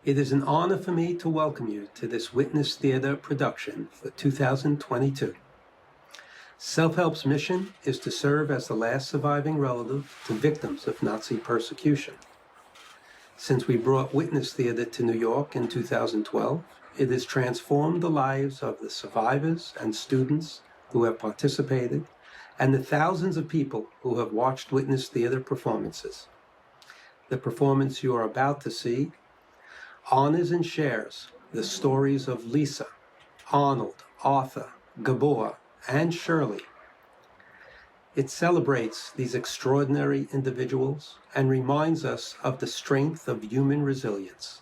It is an honor for me to welcome you to this Witness Theater production for 2022. Self-Help's mission is to serve as the last surviving relative to victims of Nazi persecution. Since we brought Witness Theater to New York in 2012, it has transformed the lives of the survivors and students who have participated and the thousands of people who have watched Witness Theater performances. The performance you are about to see honors and shares the stories of Lisa, Arnold, Arthur, Gabor, and Shirley. It celebrates these extraordinary individuals and reminds us of the strength of human resilience.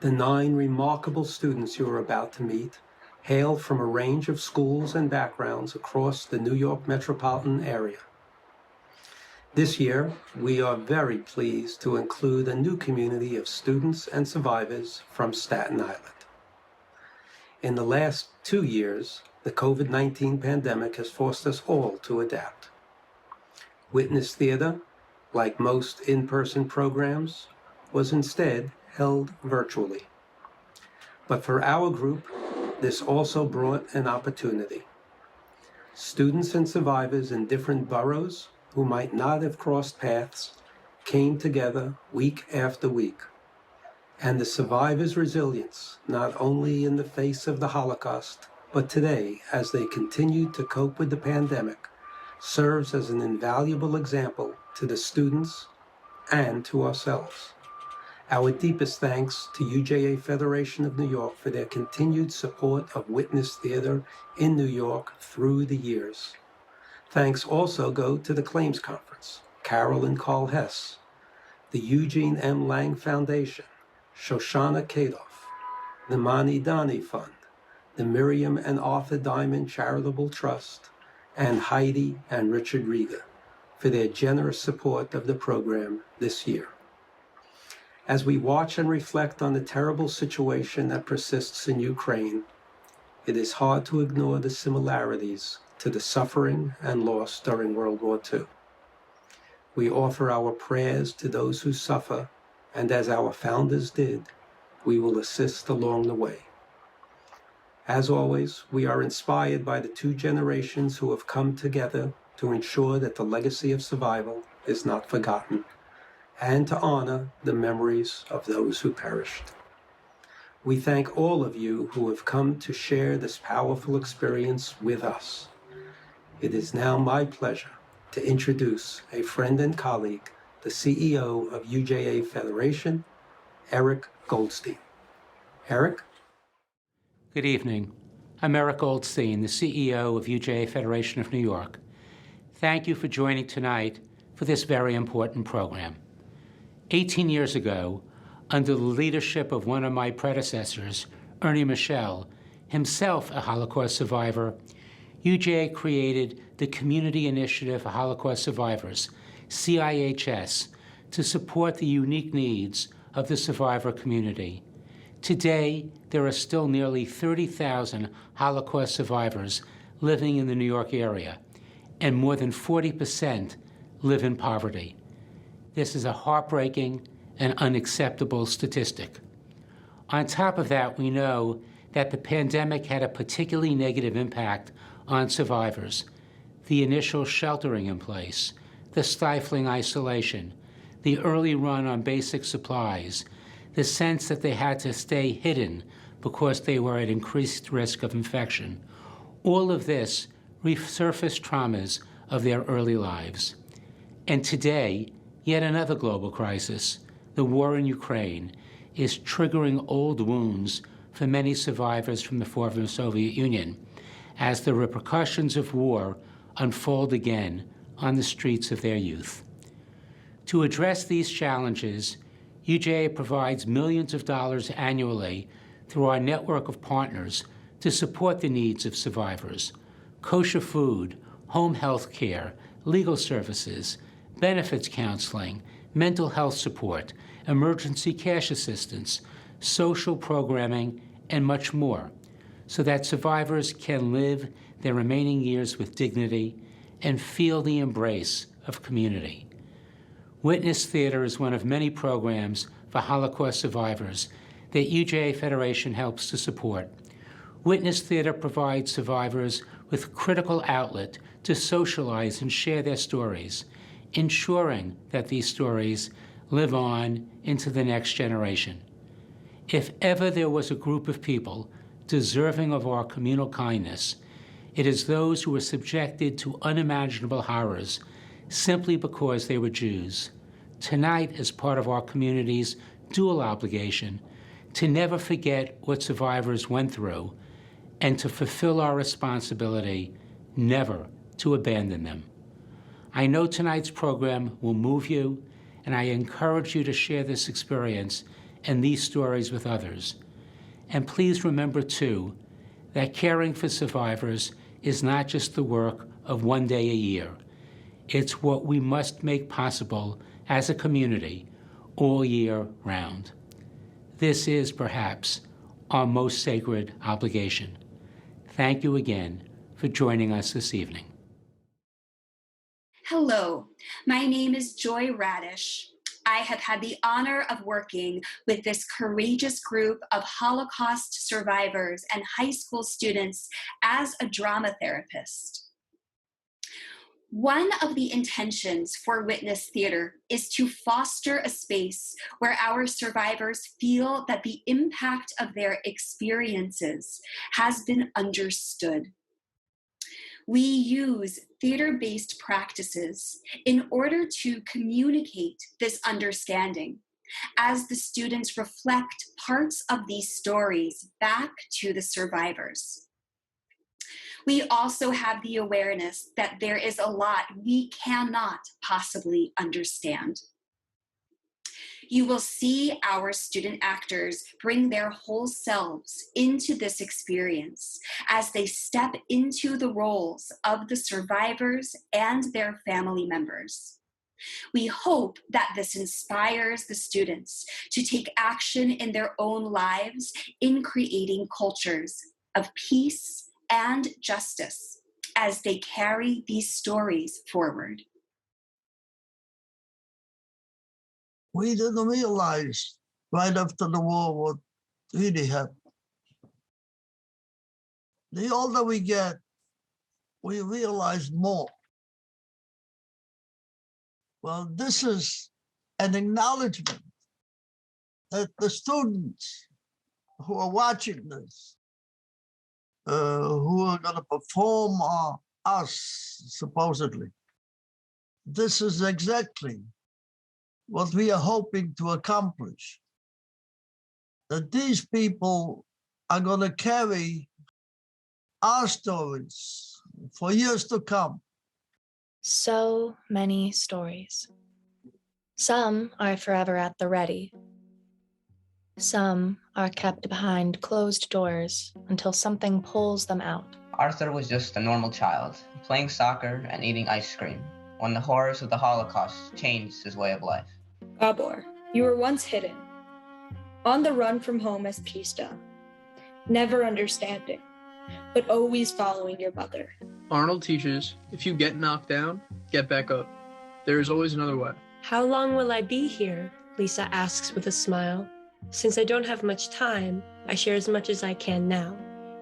The 9 remarkable students you are about to meet hail from a range of schools and backgrounds across the New York metropolitan area. This year, we are very pleased to include a new community of students and survivors from Staten Island. In the last 2 years, the COVID-19 pandemic has forced us all to adapt. Witness Theater, like most in-person programs, was instead held virtually. But for our group, this also brought an opportunity. Students and survivors in different boroughs who might not have crossed paths came together week after week. And the survivors' resilience, not only in the face of the Holocaust, but today, as they continue to cope with the pandemic, serves as an invaluable example to the students and to ourselves. Our deepest thanks to UJA Federation of New York for their continued support of Witness Theater in New York through the years. Thanks also go to the Claims Conference, Carol and Carl Hess, the Eugene M. Lang Foundation, Shoshana Kadoff, the Mani Dani Fund, the Miriam and Arthur Diamond Charitable Trust, and Heidi and Richard Riga for their generous support of the program this year. As we watch and reflect on the terrible situation that persists in Ukraine, it is hard to ignore the similarities to the suffering and loss during World War II. We offer our prayers to those who suffer, and as our founders did, we will assist along the way. As always, we are inspired by the 2 generations who have come together to ensure that the legacy of survival is not forgotten, and to honor the memories of those who perished. We thank all of you who have come to share this powerful experience with us. It is now my pleasure to introduce a friend and colleague, the CEO of UJA Federation, Eric Goldstein. Eric? Good evening. I'm Eric Goldstein, the CEO of UJA Federation of New York. Thank you for joining tonight for this very important program. 18 years ago, under the leadership of one of my predecessors, Ernie Michel, himself a Holocaust survivor, UJA created the Community Initiative for Holocaust Survivors, CIHS, to support the unique needs of the survivor community. Today, there are still nearly 30,000 Holocaust survivors living in the New York area, and more than 40% live in poverty. This is a heartbreaking and unacceptable statistic. On top of that, we know that the pandemic had a particularly negative impact on survivors. The initial sheltering in place, the stifling isolation, the early run on basic supplies, the sense that they had to stay hidden because they were at increased risk of infection. All of this resurfaced traumas of their early lives. And today, yet another global crisis, the war in Ukraine, is triggering old wounds for many survivors from the former Soviet Union as the repercussions of war unfold again on the streets of their youth. To address these challenges, UJA provides millions of dollars annually through our network of partners to support the needs of survivors: kosher food, home health care, legal services, benefits counseling, mental health support, emergency cash assistance, social programming, and much more, so that survivors can live their remaining years with dignity and feel the embrace of community. Witness Theater is one of many programs for Holocaust survivors that UJA Federation helps to support. Witness Theater provides survivors with critical outlet to socialize and share their stories, ensuring that these stories live on into the next generation. If ever there was a group of people deserving of our communal kindness, it is those who were subjected to unimaginable horrors simply because they were Jews. Tonight, as part of our community's dual obligation to never forget what survivors went through and to fulfill our responsibility never to abandon them. I know tonight's program will move you, and I encourage you to share this experience and these stories with others. And please remember, too, that caring for survivors is not just the work of one day a year. It's what we must make possible as a community all year round. This is perhaps our most sacred obligation. Thank you again for joining us this evening. Hello, my name is Joy Radish. I have had the honor of working with this courageous group of Holocaust survivors and high school students as a drama therapist. One of the intentions for Witness Theater is to foster a space where our survivors feel that the impact of their experiences has been understood. We use theater-based practices in order to communicate this understanding as the students reflect parts of these stories back to the survivors. We also have the awareness that there is a lot we cannot possibly understand. You will see our student actors bring their whole selves into this experience as they step into the roles of the survivors and their family members. We hope that this inspires the students to take action in their own lives in creating cultures of peace and justice as they carry these stories forward. We didn't realize right after the war what really happened. The older we get, we realize more. Well, this is an acknowledgement that the students who are watching this, who are going to perform us, supposedly, this is exactly what we are hoping to accomplish. That these people are going to carry our stories for years to come. So many stories. Some are forever at the ready. Some are kept behind closed doors until something pulls them out. Arthur was just a normal child, playing soccer and eating ice cream, when the horrors of the Holocaust changed his way of life. Gabor, you were once hidden, on the run from home as Pista, never understanding, but always following your mother. Arnold teaches, if you get knocked down, get back up. There is always another way. How long will I be here? Lisa asks with a smile. Since I don't have much time, I share as much as I can now.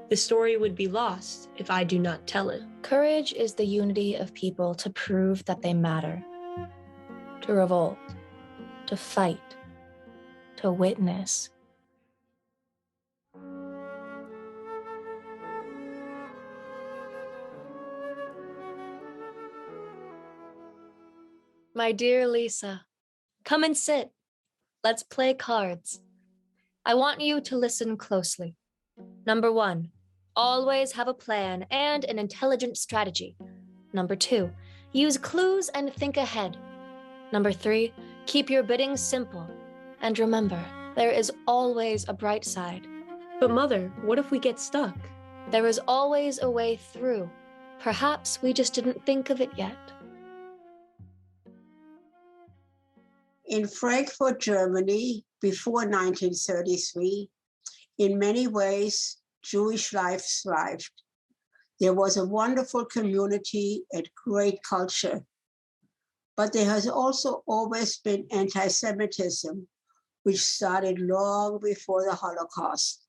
The story would be lost if I do not tell it. Courage is the unity of people to prove that they matter, to revolt, to fight, to witness. My dear Lisa, come and sit. Let's play cards. I want you to listen closely. Number 1, always have a plan and an intelligent strategy. Number 2, use clues and think ahead. Number 3, keep your bidding simple. And remember, there is always a bright side. But Mother, what if we get stuck? There is always a way through. Perhaps we just didn't think of it yet. In Frankfurt, Germany, before 1933, in many ways, Jewish life thrived. There was a wonderful community and great culture. But there has also always been anti-Semitism, which started long before the Holocaust.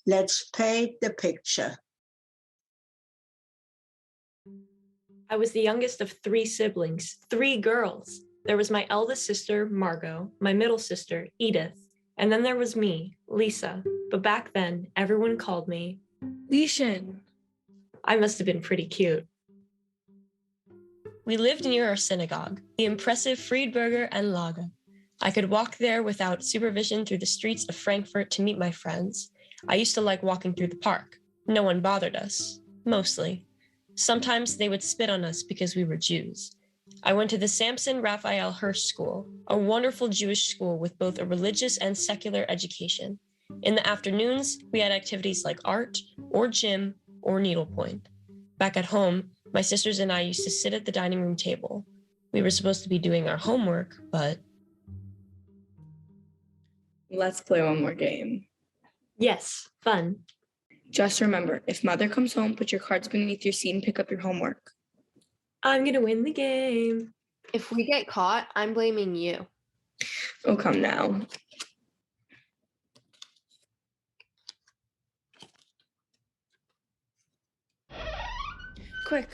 Let's paint the picture. I was the youngest of 3 siblings, 3 girls. There was my eldest sister, Margot, my middle sister, Edith, and then there was me, Lisa. But back then, everyone called me Lishan. I must have been pretty cute. We lived near our synagogue, the impressive Friedberger Anlage. I could walk there without supervision through the streets of Frankfurt to meet my friends. I used to like walking through the park. No one bothered us, mostly. Sometimes they would spit on us because we were Jews. I went to the Samson Raphael Hirsch School, a wonderful Jewish school with both a religious and secular education. In the afternoons, we had activities like art, or gym, or needlepoint. Back at home, my sisters and I used to sit at the dining room table. We were supposed to be doing our homework, but... Let's play one more game. Yes, fun. Just remember, if mother comes home, put your cards beneath your seat and pick up your homework. I'm gonna win the game. If we get caught, I'm blaming you. Oh, come now. Quick.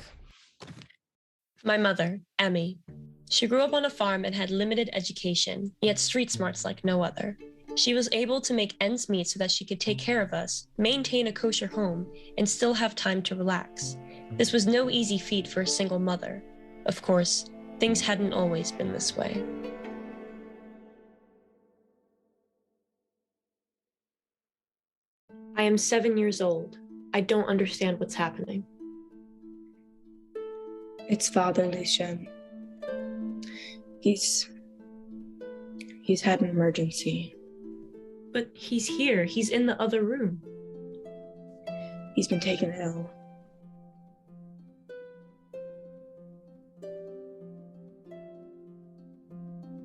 My mother, Emmy. She grew up on a farm and had limited education, yet street smarts like no other. She was able to make ends meet so that she could take care of us, maintain a kosher home, and still have time to relax. This was no easy feat for a single mother. Of course, things hadn't always been this way. I am 7 years old. I don't understand what's happening. It's Father Lishan. He's had an emergency. But he's here. He's in the other room. He's been taken ill.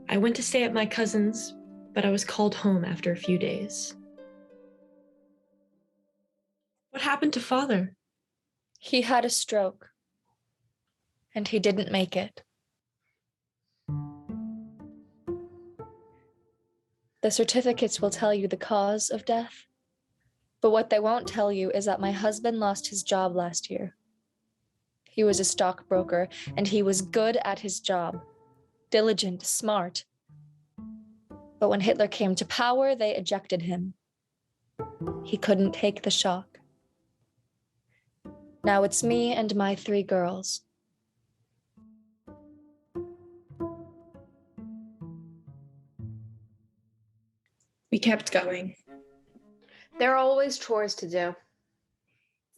I went to stay at my cousin's, but I was called home after a few days. What happened to Father? He had a stroke, and he didn't make it. The certificates will tell you the cause of death, but what they won't tell you is that my husband lost his job last year. He was a stockbroker, and he was good at his job, diligent, smart. But when Hitler came to power, they ejected him. He couldn't take the shock. Now it's me and my 3 girls. We kept going. There are always chores to do.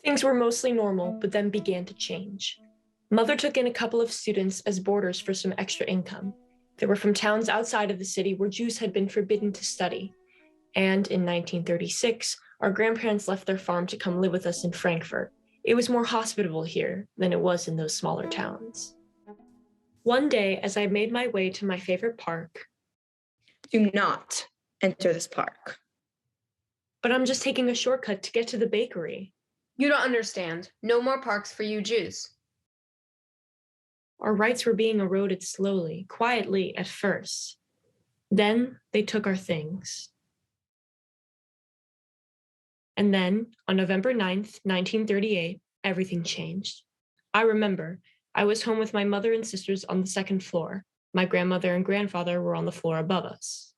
Things were mostly normal, but then began to change. Mother took in a couple of students as boarders for some extra income. They were from towns outside of the city where Jews had been forbidden to study. And in 1936, our grandparents left their farm to come live with us in Frankfurt. It was more hospitable here than it was in those smaller towns. One day, as I made my way to my favorite park, Do not enter this park. but I'm just taking a shortcut to get to the bakery. You don't understand. No more parks for you Jews. Our rights were being eroded slowly, quietly at first. Then they took our things. And then, on November 9th, 1938, everything changed. I remember, I was home with my mother and sisters on the 2nd floor. My grandmother and grandfather were on the floor above us.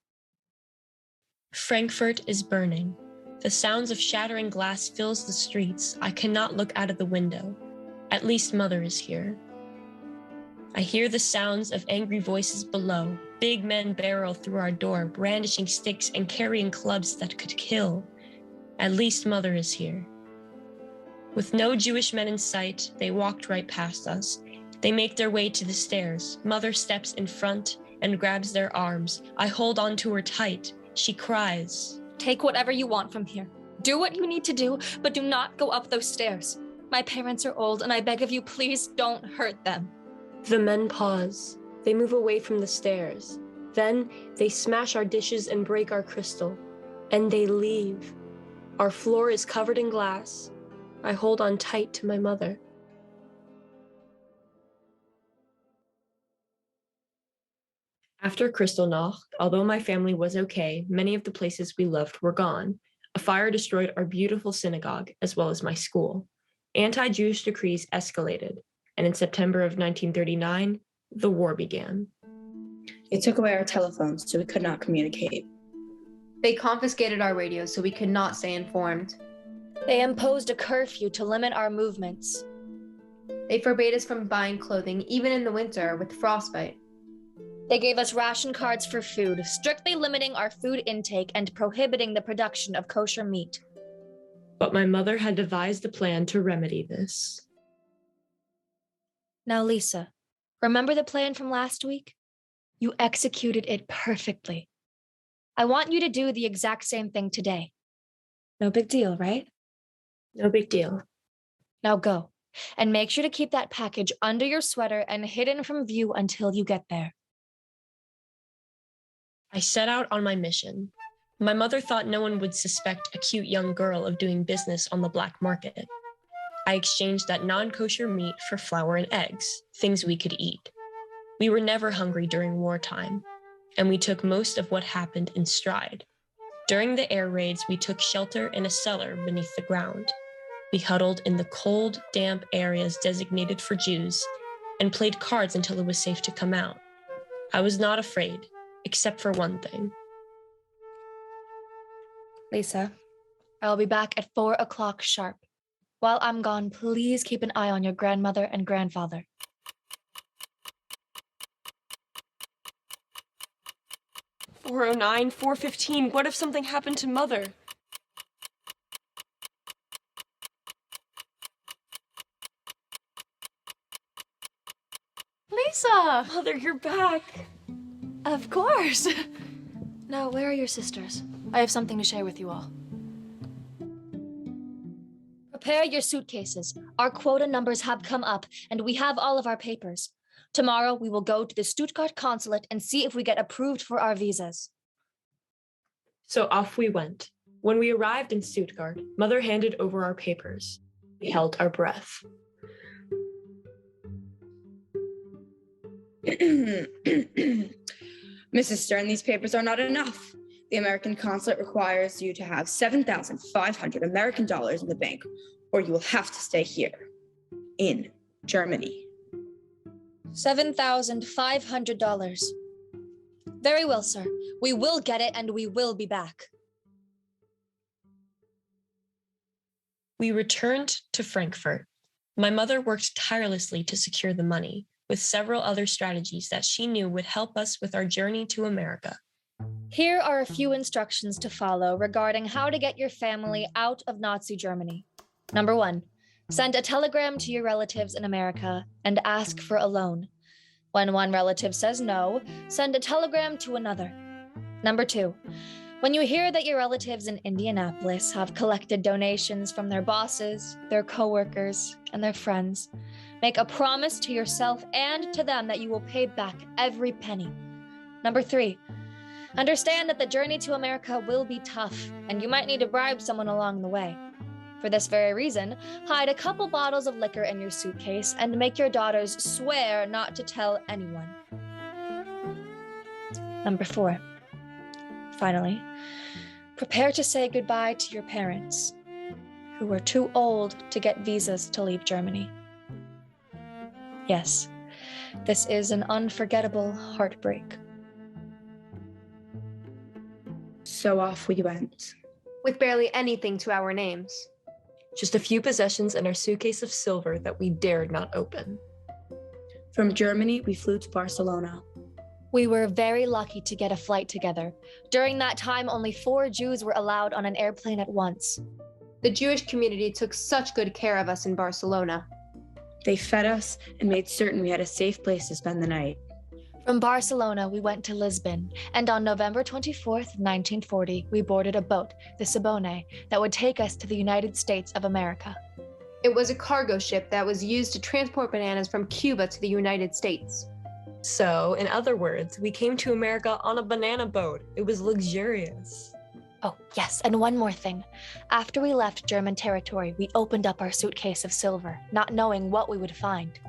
Frankfurt is burning. The sounds of shattering glass fills the streets. I cannot look out of the window. At least Mother is here. I hear the sounds of angry voices below. Big men barrel through our door, brandishing sticks and carrying clubs that could kill. At least Mother is here. With no Jewish men in sight, they walked right past us. They make their way to the stairs. Mother steps in front and grabs their arms. I hold on to her tight. She cries. Take whatever you want from here. Do what you need to do, but do not go up those stairs. My parents are old, and I beg of you, please don't hurt them. The men pause. They move away from the stairs. Then they smash our dishes and break our crystal. And they leave. Our floor is covered in glass. I hold on tight to my mother. After Kristallnacht, although my family was okay, many of the places we loved were gone. A fire destroyed our beautiful synagogue, as well as my school. Anti-Jewish decrees escalated, and in September of 1939, the war began. They took away our telephones so we could not communicate. They confiscated our radios so we could not stay informed. They imposed a curfew to limit our movements. They forbade us from buying clothing, even in the winter with frostbite. They gave us ration cards for food, strictly limiting our food intake and prohibiting the production of kosher meat. But my mother had devised a plan to remedy this. Now, Lisa, remember the plan from last week? You executed it perfectly. I want you to do the exact same thing today. No big deal, right? No big deal. Now go, and make sure to keep that package under your sweater and hidden from view until you get there. I set out on my mission. My mother thought no one would suspect a cute young girl of doing business on the black market. I exchanged that non-kosher meat for flour and eggs, things we could eat. We were never hungry during wartime, and we took most of what happened in stride. During the air raids, we took shelter in a cellar beneath the ground. We huddled in the cold, damp areas designated for Jews and played cards until it was safe to come out. I was not afraid, except for one thing. Lisa, I'll be back at 4 o'clock sharp. While I'm gone, please keep an eye on your grandmother and grandfather. "409, 415, what if something happened to Mother?" Lisa! Mother, you're back. Of course. Now, where are your sisters? I have something to share with you all. Prepare your suitcases. Our quota numbers have come up, and we have all of our papers. Tomorrow, we will go to the Stuttgart consulate and see if we get approved for our visas. So off we went. When we arrived in Stuttgart, Mother handed over our papers. We held our breath. Mrs. Stern, these papers are not enough. The American consulate requires you to have $7,500 American dollars in the bank, or you will have to stay here in Germany. $7,500. Very well, sir. We will get it and we will be back. We returned to Frankfurt. My mother worked tirelessly to secure the money, with several other strategies that she knew would help us with our journey to America. Here are a few instructions to follow regarding how to get your family out of Nazi Germany. Number 1, send a telegram to your relatives in America and ask for a loan. When one relative says no, send a telegram to another. Number 2, when you hear that your relatives in Indianapolis have collected donations from their bosses, their coworkers, and their friends, make a promise to yourself and to them that you will pay back every penny. Number 3, understand that the journey to America will be tough, and you might need to bribe someone along the way. For this very reason, hide a couple bottles of liquor in your suitcase and make your daughters swear not to tell anyone. Number 4, finally, prepare to say goodbye to your parents, who were too old to get visas to leave Germany. Yes, this is an unforgettable heartbreak. So off we went. With barely anything to our names. Just a few possessions and our suitcase of silver that we dared not open. From Germany, we flew to Barcelona. We were very lucky to get a flight together. During that time, only 4 Jews were allowed on an airplane at once. The Jewish community took such good care of us in Barcelona. They fed us and made certain we had a safe place to spend the night. From Barcelona, we went to Lisbon, and on November 24th, 1940, we boarded a boat, the Siboney, that would take us to the United States of America. It was a cargo ship that was used to transport bananas from Cuba to the United States. So, in other words, we came to America on a banana boat. It was luxurious. Oh, yes, and one more thing. After we left German territory, we opened up our suitcase of silver, not knowing what we would find.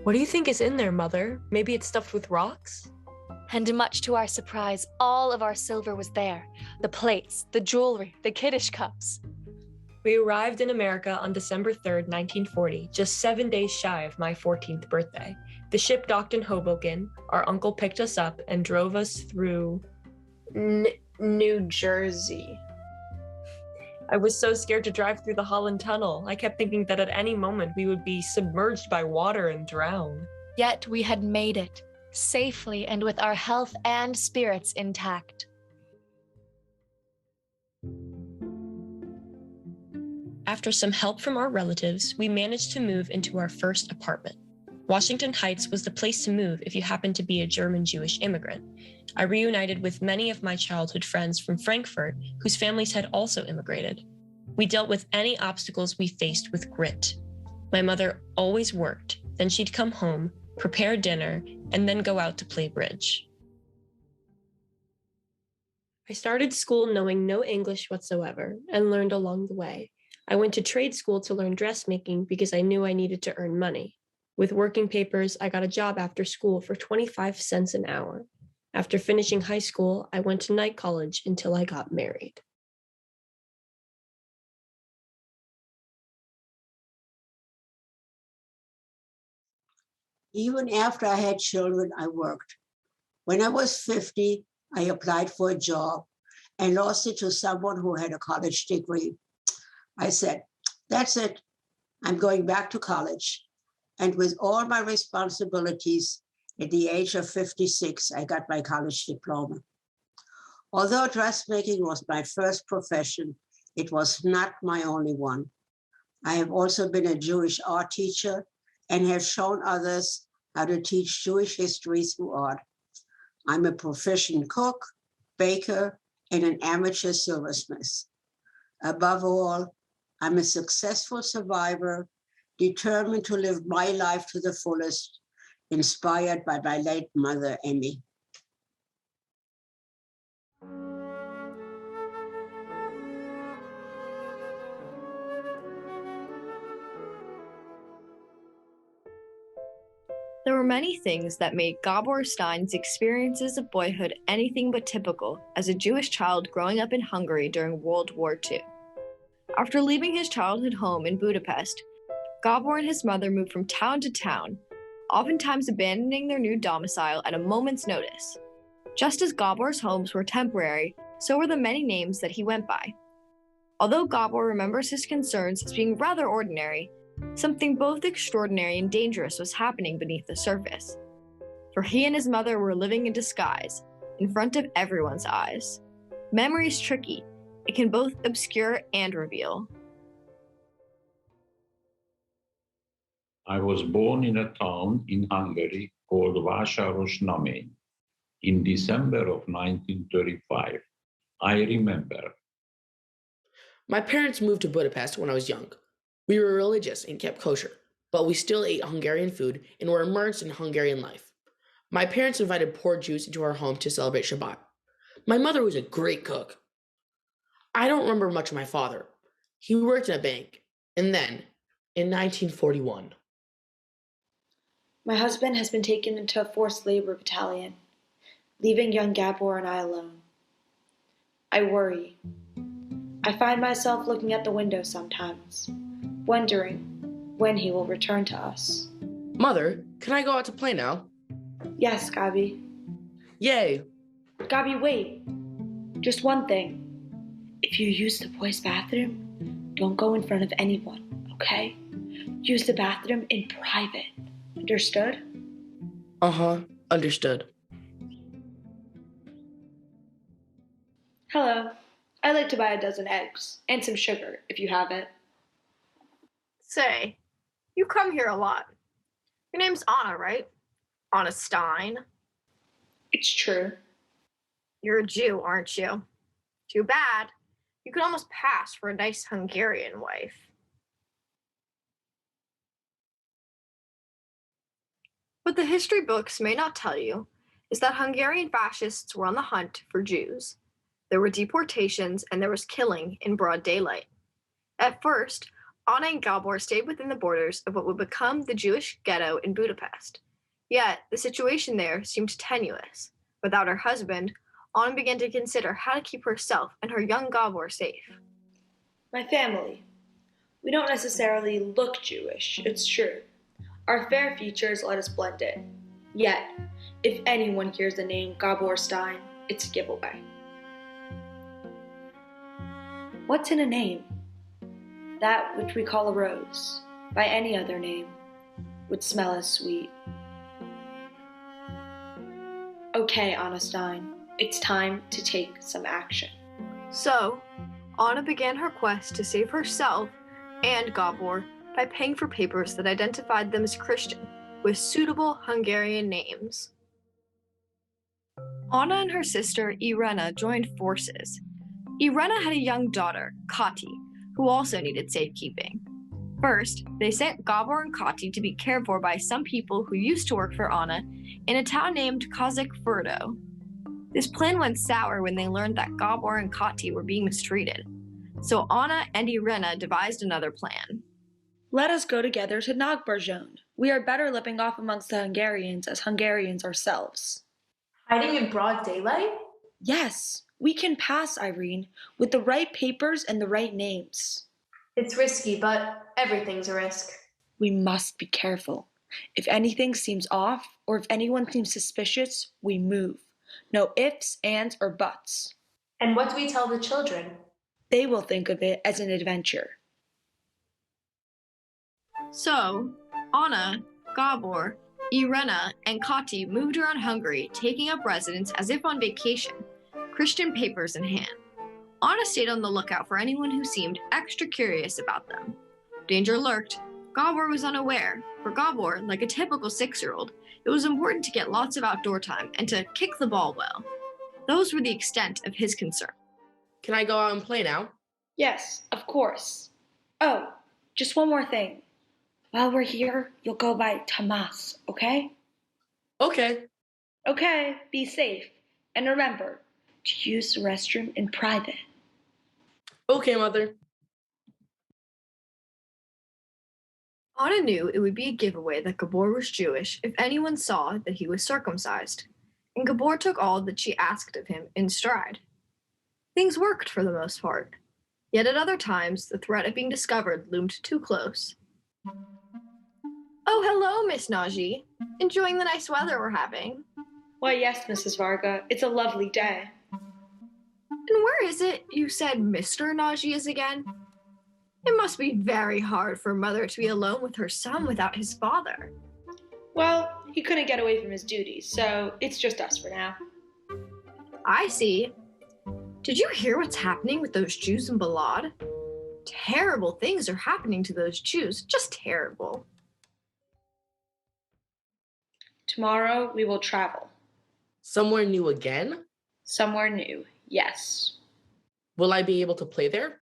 What do you think is in there, Mother? Maybe it's stuffed with rocks? And much to our surprise, all of our silver was there. The plates, the jewelry, the kiddish cups. We arrived in America on December 3rd, 1940, just 7 days shy of my 14th birthday. The ship docked in Hoboken. Our uncle picked us up and drove us through New Jersey. I was so scared to drive through the Holland Tunnel. I kept thinking that at any moment we would be submerged by water and drown. Yet we had made it, safely and with our health and spirits intact. After some help from our relatives, we managed to move into our first apartment. Washington Heights was the place to move if you happened to be a German Jewish immigrant. I reunited with many of my childhood friends from Frankfurt whose families had also immigrated. We dealt with any obstacles we faced with grit. My mother always worked, then she'd come home, prepare dinner, and then go out to play bridge. I started school knowing no English whatsoever and learned along the way. I went to trade school to learn dressmaking because I knew I needed to earn money. With working papers, I got a job after school for 25 cents an hour. After finishing high school, I went to night college until I got married. Even after I had children, I worked. When I was 50, I applied for a job and lost it to someone who had a college degree. I said, that's it. I'm going back to college. And with all my responsibilities, at the age of 56, I got my college diploma. Although dressmaking was my first profession, it was not my only one. I have also been a Jewish art teacher and have shown others how to teach Jewish history through art. I'm a proficient cook, baker, and an amateur silversmith. Above all, I'm a successful survivor, determined to live my life to the fullest, inspired by my late mother, Emmy. There were many things that made Gabor Stein's experiences of boyhood anything but typical as a Jewish child growing up in Hungary during World War II. After leaving his childhood home in Budapest, Gabor and his mother moved from town to town, oftentimes abandoning their new domicile at a moment's notice. Just as Gabor's homes were temporary, so were the many names that he went by. Although Gabor remembers his concerns as being rather ordinary, something both extraordinary and dangerous was happening beneath the surface. For he and his mother were living in disguise, in front of everyone's eyes. Memory is tricky. It can both obscure and reveal. I was born in a town in Hungary called Vásárosnamény in December of 1935. I remember. My parents moved to Budapest when I was young. We were religious and kept kosher, but we still ate Hungarian food and were immersed in Hungarian life. My parents invited poor Jews into our home to celebrate Shabbat. My mother was a great cook. I don't remember much of my father. He worked in a bank, and then, in 1941. My husband has been taken into a forced labor battalion, leaving young Gabor and I alone. I worry. I find myself looking at the window sometimes, wondering when he will return to us. Mother, can I go out to play now? Yes, Gabi. Yay! Gabi, wait. Just one thing. If you use the boys' bathroom, don't go in front of anyone, okay? Use the bathroom in private. Understood? Uh-huh. Understood. Hello. I'd like to buy a dozen eggs and some sugar, if you have it. Say, you come here a lot. Your name's Anna, right? Anna Stein. It's true. You're a Jew, aren't you? Too bad. You could almost pass for a nice Hungarian wife. What the history books may not tell you is that Hungarian fascists were on the hunt for Jews. There were deportations and there was killing in broad daylight. At first, Anna and Gabor stayed within the borders of what would become the Jewish ghetto in Budapest. Yet, the situation there seemed tenuous. Without her husband, Anna began to consider how to keep herself and her young Gabor safe. My family. We don't necessarily look Jewish, it's true. Our fair features let us blend in. Yet, if anyone hears the name Gabor Stein, it's a giveaway. What's in a name? That which we call a rose, by any other name, would smell as sweet. Okay, Anna Stein, it's time to take some action. So, Anna began her quest to save herself and Gabor by paying for papers that identified them as Christian, with suitable Hungarian names. Anna and her sister Irena joined forces. Irena had a young daughter, Kati, who also needed safekeeping. First, they sent Gabor and Kati to be cared for by some people who used to work for Anna in a town named Kazakh-Furdo. This plan went sour when they learned that Gabor and Kati were being mistreated. So Anna and Irena devised another plan. Let us go together to Nagybrzsony. We are better living off amongst the Hungarians as Hungarians ourselves. Hiding in broad daylight? Yes, we can pass, Irene, with the right papers and the right names. It's risky, but everything's a risk. We must be careful. If anything seems off, or if anyone seems suspicious, we move. No ifs, ands, or buts. And what do we tell the children? They will think of it as an adventure. So, Anna, Gabor, Irena, and Kati moved around Hungary, taking up residence as if on vacation, Christian papers in hand. Anna stayed on the lookout for anyone who seemed extra curious about them. Danger lurked. Gabor was unaware. For Gabor, like a typical 6-year-old, it was important to get lots of outdoor time and to kick the ball well. Those were the extent of his concern. Can I go out and play now? Yes, of course. Oh, just one more thing. While we're here, you'll go by Tomas, okay? Okay. Okay, be safe. And remember to use the restroom in private. Okay, Mother. Anna knew it would be a giveaway that Gabor was Jewish if anyone saw that he was circumcised, and Gabor took all that she asked of him in stride. Things worked for the most part, yet at other times the threat of being discovered loomed too close. Oh, hello, Miss Nagy. Enjoying the nice weather we're having. Why, yes, Mrs. Varga. It's a lovely day. And where is it you said Mr. Nagy is again? It must be very hard for a mother to be alone with her son without his father. Well, he couldn't get away from his duties, so it's just us for now. I see. Did you hear what's happening with those Jews in Balad? Terrible things are happening to those Jews, just terrible. Tomorrow we will travel. Somewhere new again? Somewhere new, yes. Will I be able to play there?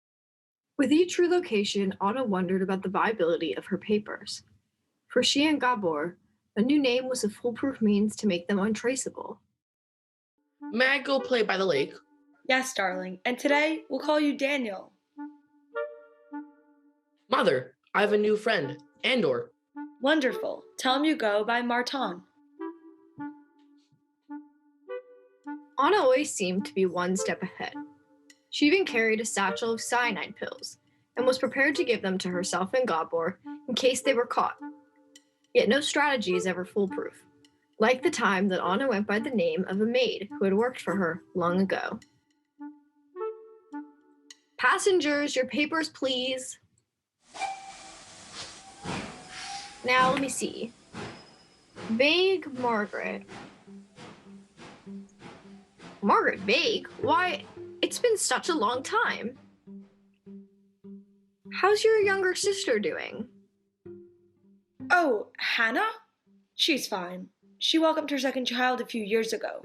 With each relocation, Anna wondered about the viability of her papers. For she and Gabor, a new name was a foolproof means to make them untraceable. May I go play by the lake? Yes, darling. And today we'll call you Daniel. Mother, I have a new friend, Andor. Wonderful. Tell him you go by Martin. Anna always seemed to be one step ahead. She even carried a satchel of cyanide pills and was prepared to give them to herself and Gabor in case they were caught. Yet no strategy is ever foolproof, like the time that Anna went by the name of a maid who had worked for her long ago. Passengers, your papers, please. Now, let me see. Vague Margaret. Margaret Vague? Why, it's been such a long time. How's your younger sister doing? Oh, Hannah? She's fine. She welcomed her second child a few years ago.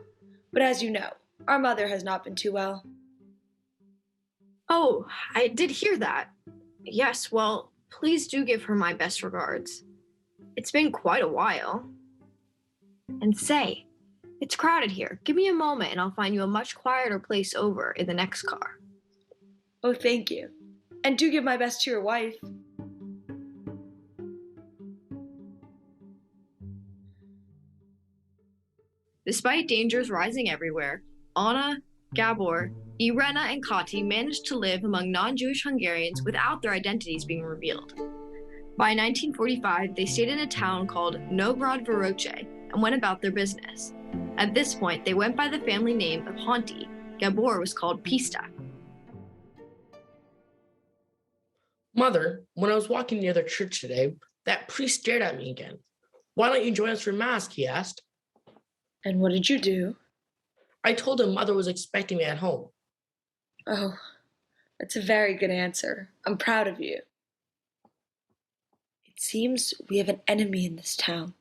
But as you know, our mother has not been too well. Oh, I did hear that. Yes, well, please do give her my best regards. It's been quite a while. And say, it's crowded here. Give me a moment and I'll find you a much quieter place over in the next car. Oh, thank you. And do give my best to your wife. Despite dangers rising everywhere, Anna, Gabor, Irena, and Kati managed to live among non-Jewish Hungarians without their identities being revealed. By 1945, they stayed in a town called Nógrád Varoche and went about their business. At this point, they went by the family name of Honti. Gabor was called Pista. Mother, when I was walking near the church today, that priest stared at me again. Why don't you join us for Mass? He asked. And what did you do? I told him Mother was expecting me at home. Oh, that's a very good answer. I'm proud of you. It seems we have an enemy in this town.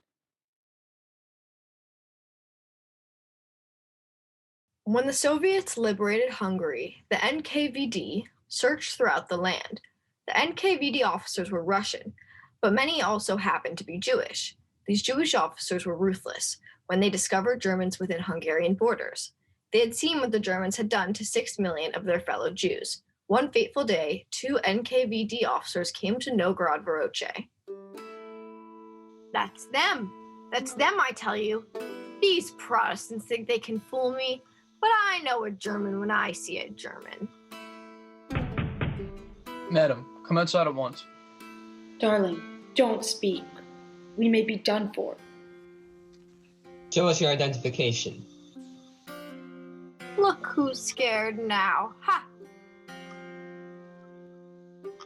When the Soviets liberated Hungary, the NKVD searched throughout the land. The NKVD officers were Russian, but many also happened to be Jewish. These Jewish officers were ruthless when they discovered Germans within Hungarian borders. They had seen what the Germans had done to 6 million of their fellow Jews. One fateful day, 2 NKVD officers came to Nógrád Varoche. That's them. That's them, I tell you. These Protestants think they can fool me, but I know a German when I see a German. Madam, come outside at once. Darling, don't speak. We may be done for. Show us your identification. Look who's scared now. Ha!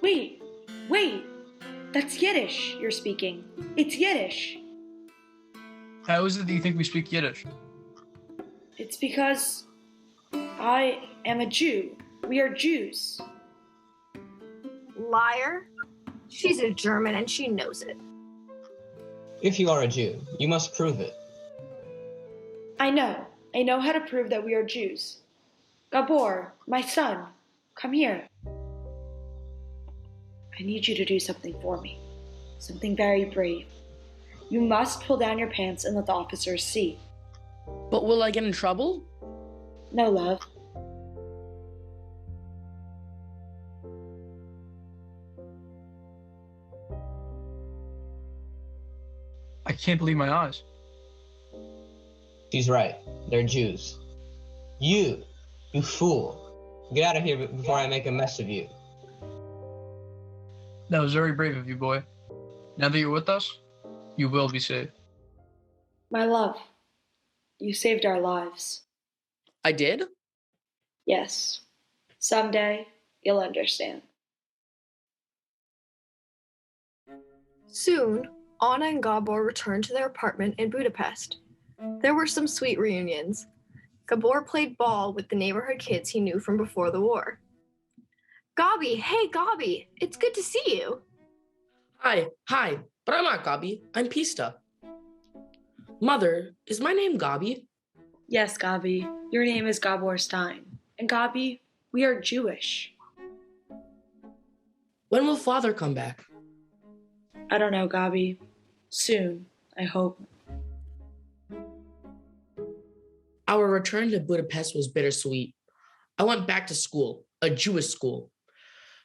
Wait. That's Yiddish you're speaking. It's Yiddish. How is it that you think we speak Yiddish? It's because I am a Jew. We are Jews. Liar. She's a German and she knows it. If you are a Jew, you must prove it. I know. I know how to prove that we are Jews. Gabor, my son, come here. I need you to do something for me. Something very brave. You must pull down your pants and let the officers see. But will I get in trouble? No, love. I can't believe my eyes. She's right. They're Jews. You fool. Get out of here before I make a mess of you. That was very brave of you, boy. Now that you're with us, you will be saved. My love, you saved our lives. I did? Yes. Someday, you'll understand. Soon, Anna and Gabor returned to their apartment in Budapest. There were some sweet reunions. Gabor played ball with the neighborhood kids he knew from before the war. Gabi, hey Gabi, it's good to see you. Hi, but I'm not Gabi, I'm Pista. Mother, is my name Gabi? Yes, Gabi. Your name is Gabor Stein. And Gabi, we are Jewish. When will Father come back? I don't know, Gabi. Soon, I hope. Our return to Budapest was bittersweet. I went back to school, a Jewish school.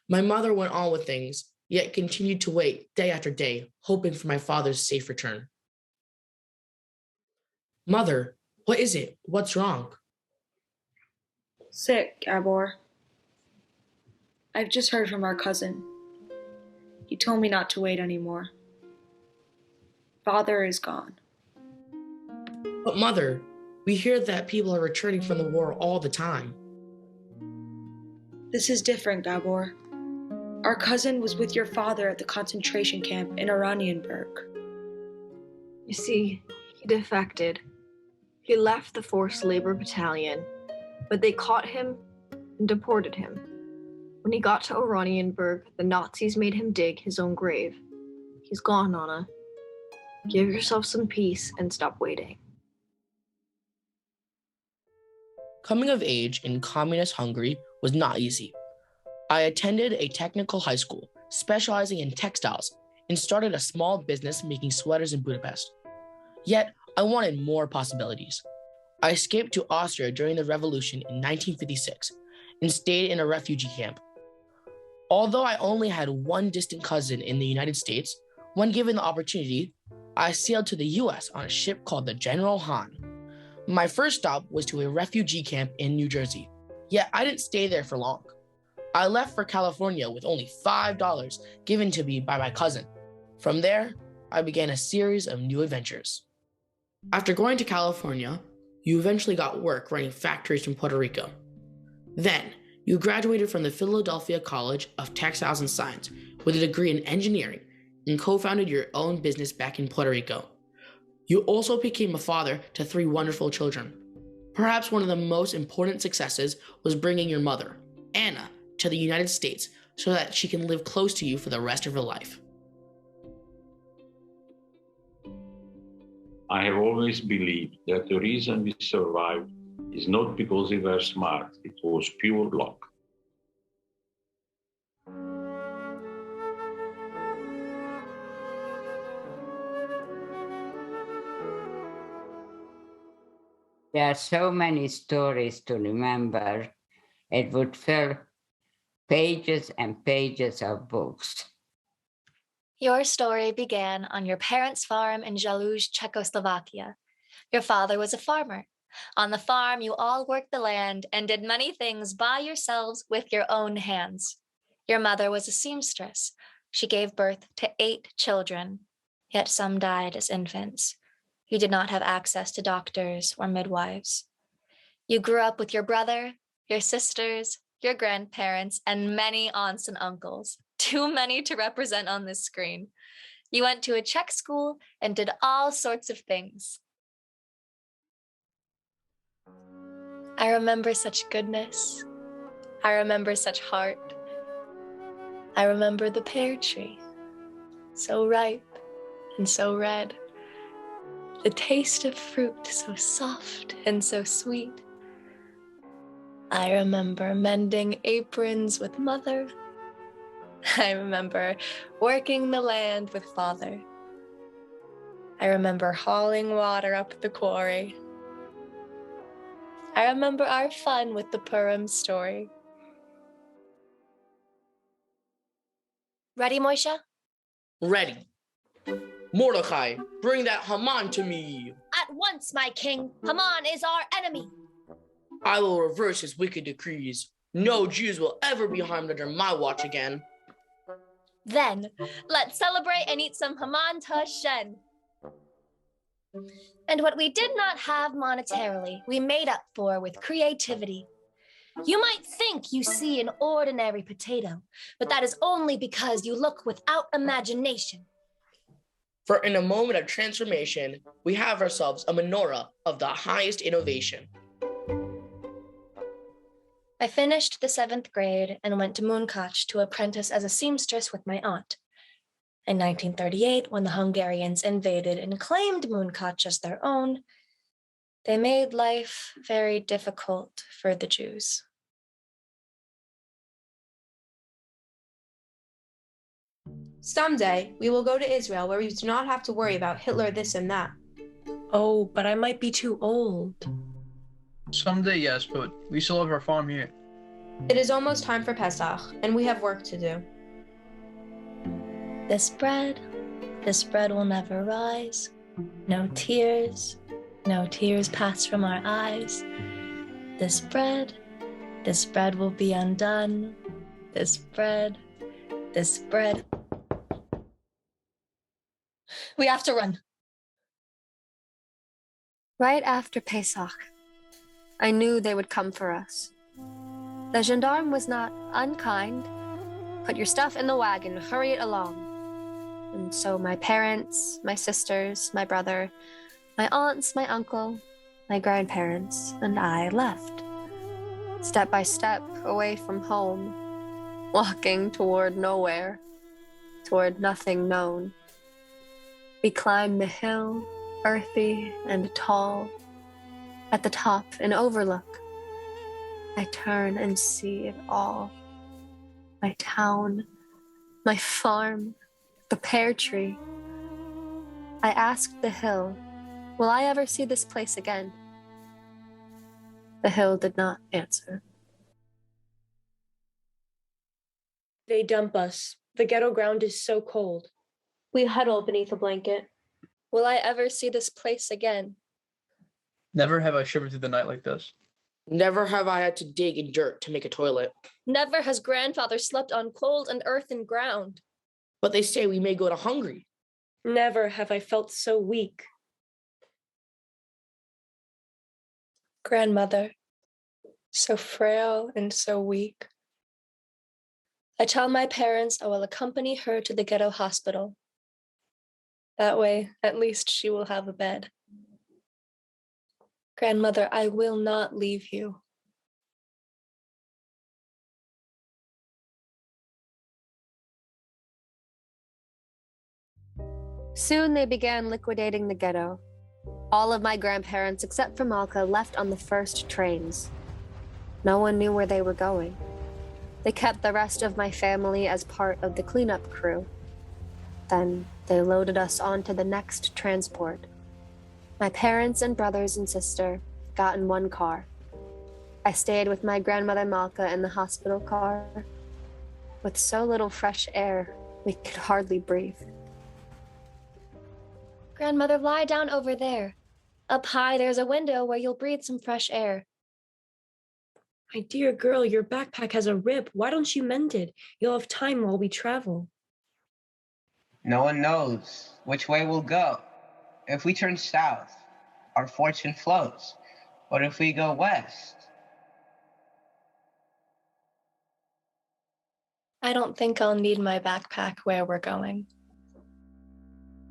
My mother went on with things, yet continued to wait day after day, hoping for my father's safe return. Mother, what is it? What's wrong? Sick, Gabor. I've just heard from our cousin. He told me not to wait anymore. Father is gone. But Mother, we hear that people are returning from the war all the time. This is different, Gabor. Our cousin was with your father at the concentration camp in Oranienburg. You see, he defected. He left the forced labor battalion, but they caught him and deported him. When he got to Oranienburg, the Nazis made him dig his own grave. He's gone, Anna. Give yourself some peace and stop waiting. Coming of age in communist Hungary was not easy. I attended a technical high school, specializing in textiles, and started a small business making sweaters in Budapest. Yet, I wanted more possibilities. I escaped to Austria during the revolution in 1956 and stayed in a refugee camp. Although I only had one distant cousin in the United States, when given the opportunity, I sailed to the US on a ship called the General Han. My first stop was to a refugee camp in New Jersey, yet I didn't stay there for long. I left for California with only $5 given to me by my cousin. From there, I began a series of new adventures. After going to California, you eventually got work running factories in Puerto Rico. Then, you graduated from the Philadelphia College of Textiles and Science with a degree in engineering and co-founded your own business back in Puerto Rico. You also became a father to 3 wonderful children. Perhaps one of the most important successes was bringing your mother, Anna, to the United States so that she can live close to you for the rest of her life. I have always believed that the reason we survived is not because we were smart, it was pure luck. There are so many stories to remember. It would fill pages and pages of books. Your story began on your parents' farm in Jaluj, Czechoslovakia. Your father was a farmer. On the farm, you all worked the land and did many things by yourselves with your own hands. Your mother was a seamstress. She gave birth to 8 children, yet some died as infants. You did not have access to doctors or midwives. You grew up with your brother, your sisters, your grandparents, and many aunts and uncles. Too many to represent on this screen. You went to a Czech school and did all sorts of things. I remember such goodness. I remember such heart. I remember the pear tree, so ripe and so red. The taste of fruit so soft and so sweet. I remember mending aprons with mother. I remember working the land with father. I remember hauling water up the quarry. I remember our fun with the Purim story. Ready, Moisha? Ready. Mordecai, bring that Haman to me. At once, my king. Haman is our enemy. I will reverse his wicked decrees. No Jews will ever be harmed under my watch again. Then, let's celebrate and eat some Haman Tashen. And what we did not have monetarily, we made up for with creativity. You might think you see an ordinary potato, but that is only because you look without imagination. For in a moment of transformation, we have ourselves a menorah of the highest innovation. I finished the 7th grade and went to Munkacs to apprentice as a seamstress with my aunt. In 1938, when the Hungarians invaded and claimed Munkacs as their own, they made life very difficult for the Jews. Someday, we will go to Israel where we do not have to worry about Hitler this and that. Oh, but I might be too old. Someday, yes, but we still have our farm here. It is almost time for Pesach, and we have work to do. This bread will never rise. No tears pass from our eyes. This bread will be undone. This bread. We have to run. Right after Pesach, I knew they would come for us. The gendarme was not unkind. Put your stuff in the wagon, hurry it along. And so my parents, my sisters, my brother, my aunts, my uncle, my grandparents, and I left. Step by step, away from home, walking toward nowhere, toward nothing known. We climbed the hill, earthy and tall. At the top, an overlook. I turn and see it all. My town, my farm, the pear tree. I asked the hill, will I ever see this place again? The hill did not answer. They dump us. The ghetto ground is so cold. We huddle beneath a blanket. Will I ever see this place again? Never have I shivered through the night like this. Never have I had to dig in dirt to make a toilet. Never has grandfather slept on cold and earthen ground. But they say we may go to Hungary. Never have I felt so weak. Grandmother, so frail and so weak. I tell my parents I will accompany her to the ghetto hospital. That way, at least she will have a bed. Grandmother, I will not leave you. Soon they began liquidating the ghetto. All of my grandparents, except for Malka, left on the first trains. No one knew where they were going. They kept the rest of my family as part of the cleanup crew. Then they loaded us onto the next transport. My parents and brothers and sister got in one car. I stayed with my grandmother Malka in the hospital car. With so little fresh air, we could hardly breathe. Grandmother, lie down over there. Up high, there's a window where you'll breathe some fresh air. My dear girl, your backpack has a rip. Why don't you mend it? You'll have time while we travel. No one knows which way we'll go. If we turn south, our fortune flows. But if we go west? I don't think I'll need my backpack where we're going.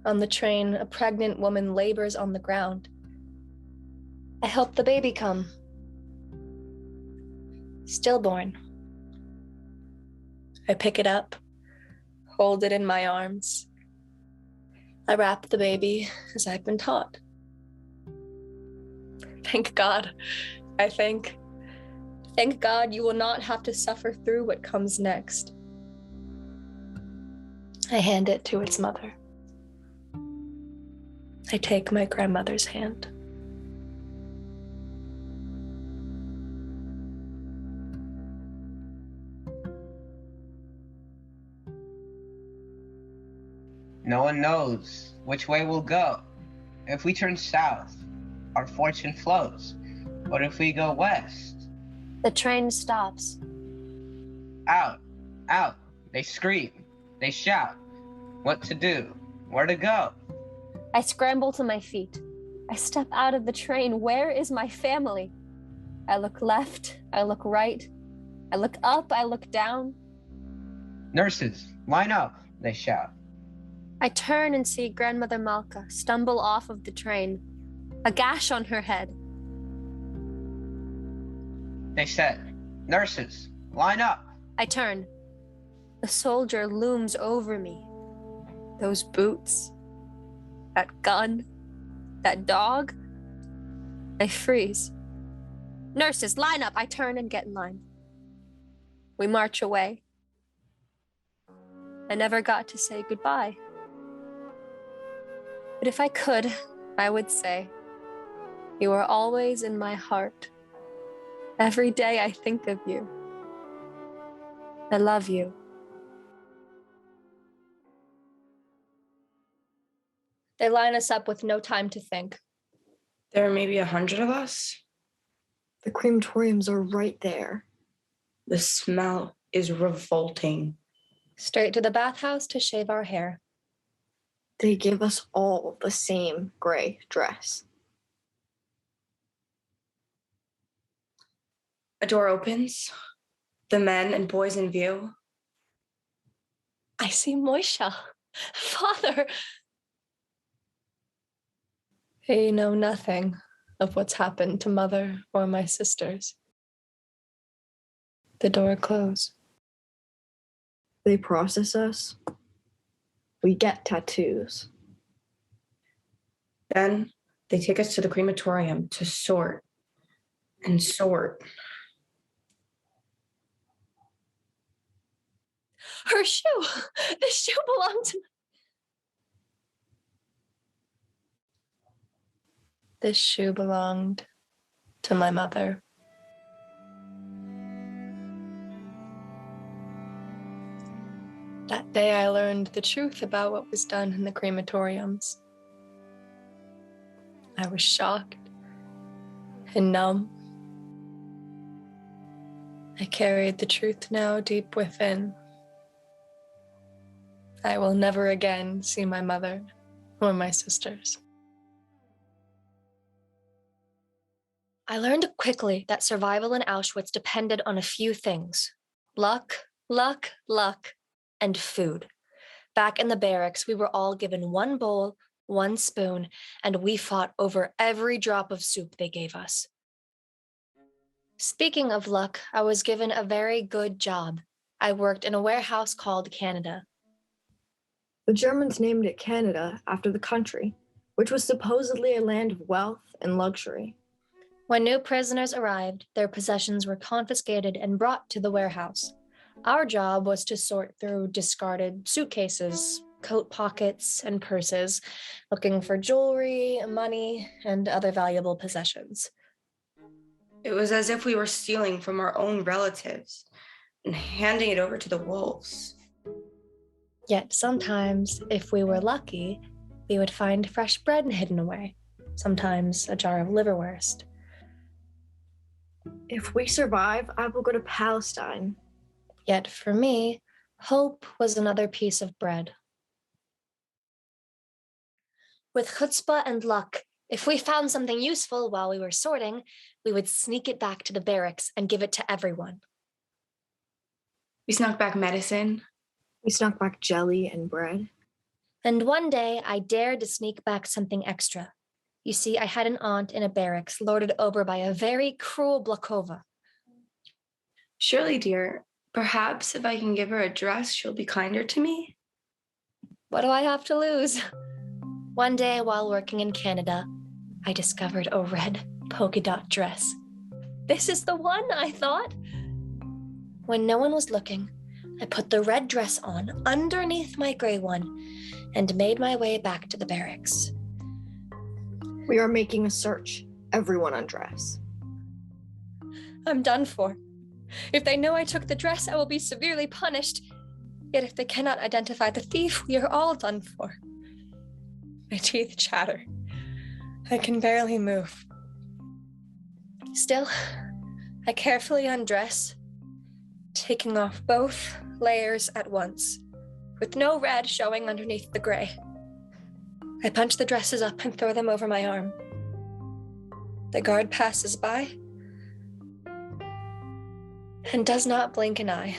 On the train, a pregnant woman labors on the ground. I help the baby come. Stillborn. I pick it up, hold it in my arms. I wrap the baby as I've been taught. Thank God, I think. Thank God you will not have to suffer through what comes next. I hand it to its mother. I take my grandmother's hand. No one knows which way we'll go. If we turn south, our fortune flows. But if we go west? The train stops. Out, out, they scream, they shout. What to do? Where to go? I scramble to my feet. I step out of the train. Where is my family? I look left, I look right, I look up, I look down. Nurses, line up, they shout. I turn and see Grandmother Malka stumble off of the train, a gash on her head. They said, nurses, line up. I turn. The soldier looms over me. Those boots, that gun, that dog. I freeze. Nurses, line up. I turn and get in line. We march away. I never got to say goodbye. But if I could, I would say, you are always in my heart. Every day I think of you. I love you. They line us up with no time to think. There are maybe 100 of us. The crematoriums are right there. The smell is revolting. Straight to the bathhouse to shave our hair. They give us all the same gray dress. A door opens. The men and boys in view. I see Moisha. Father! They know nothing of what's happened to Mother or my sisters. The door closed. They process us. We get tattoos. Then they take us to the crematorium to sort and sort. Her shoe! The shoe belonged to me. This shoe belonged to my mother. That day I learned the truth about what was done in the crematoriums. I was shocked and numb. I carried the truth now deep within. I will never again see my mother or my sisters. I learned quickly that survival in Auschwitz depended on a few things: luck, and food. Back in the barracks, we were all given one bowl, one spoon, and we fought over every drop of soup they gave us. Speaking of luck, I was given a very good job. I worked in a warehouse called Canada. The Germans named it Canada after the country, which was supposedly a land of wealth and luxury. When new prisoners arrived, their possessions were confiscated and brought to the warehouse. Our job was to sort through discarded suitcases, coat pockets, and purses, looking for jewelry, money, and other valuable possessions. It was as if we were stealing from our own relatives and handing it over to the wolves. Yet sometimes, if we were lucky, we would find fresh bread hidden away, sometimes a jar of liverwurst. If we survive, I will go to Palestine. Yet for me, hope was another piece of bread. With chutzpah and luck, if we found something useful while we were sorting, we would sneak it back to the barracks and give it to everyone. We snuck back medicine. We snuck back jelly and bread. And one day, I dared to sneak back something extra. You see, I had an aunt in a barracks lorded over by a very cruel Blakova. Shirley, dear, perhaps if I can give her a dress, she'll be kinder to me? What do I have to lose? One day, while working in Canada, I discovered a red polka dot dress. This is the one, I thought. When no one was looking, I put the red dress on underneath my gray one and made my way back to the barracks. We are making a search. Everyone undress. I'm done for. If they know I took the dress, I will be severely punished. Yet if they cannot identify the thief, we are all done for. My teeth chatter. I can barely move. Still, I carefully undress, taking off both layers at once, with no red showing underneath the gray. I punch the dresses up and throw them over my arm. The guard passes by and does not blink an eye.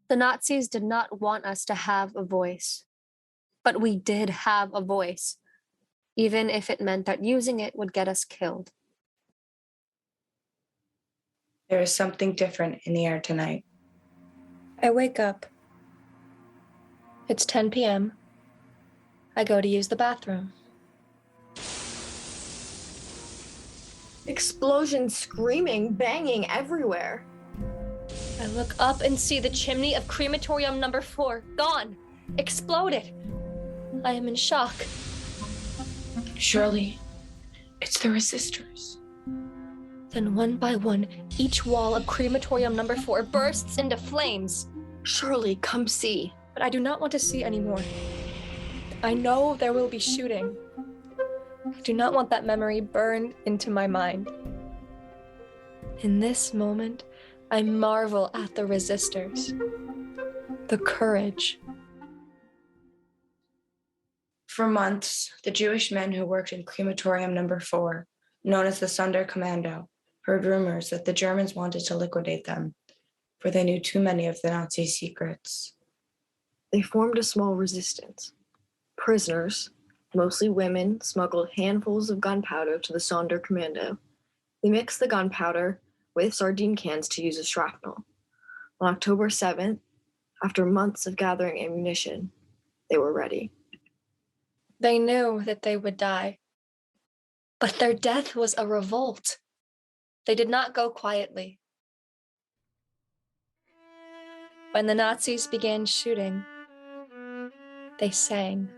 The Nazis did not want us to have a voice, but we did have a voice, even if it meant that using it would get us killed. There is something different in the air tonight. I wake up. It's 10 p.m. I go to use the bathroom. Explosions, screaming, banging everywhere. I look up and see the chimney of crematorium number 4 gone, exploded. I am in shock. Shirley, it's the resistors. Then one by one, each wall of crematorium number 4 bursts into flames. Shirley, come see. But I do not want to see anymore. I know there will be shooting. I do not want that memory burned into my mind. In this moment, I marvel at the resistors. The courage. For months, the Jewish men who worked in crematorium number 4, known as the Sonderkommando, heard rumors that the Germans wanted to liquidate them, for they knew too many of the Nazi secrets. They formed a small resistance. Prisoners, mostly women, smuggled handfuls of gunpowder to the Sonderkommando. They mixed the gunpowder with sardine cans to use as shrapnel. On October 7th, after months of gathering ammunition, they were ready. They knew that they would die. But their death was a revolt. They did not go quietly. When the Nazis began shooting, they sang.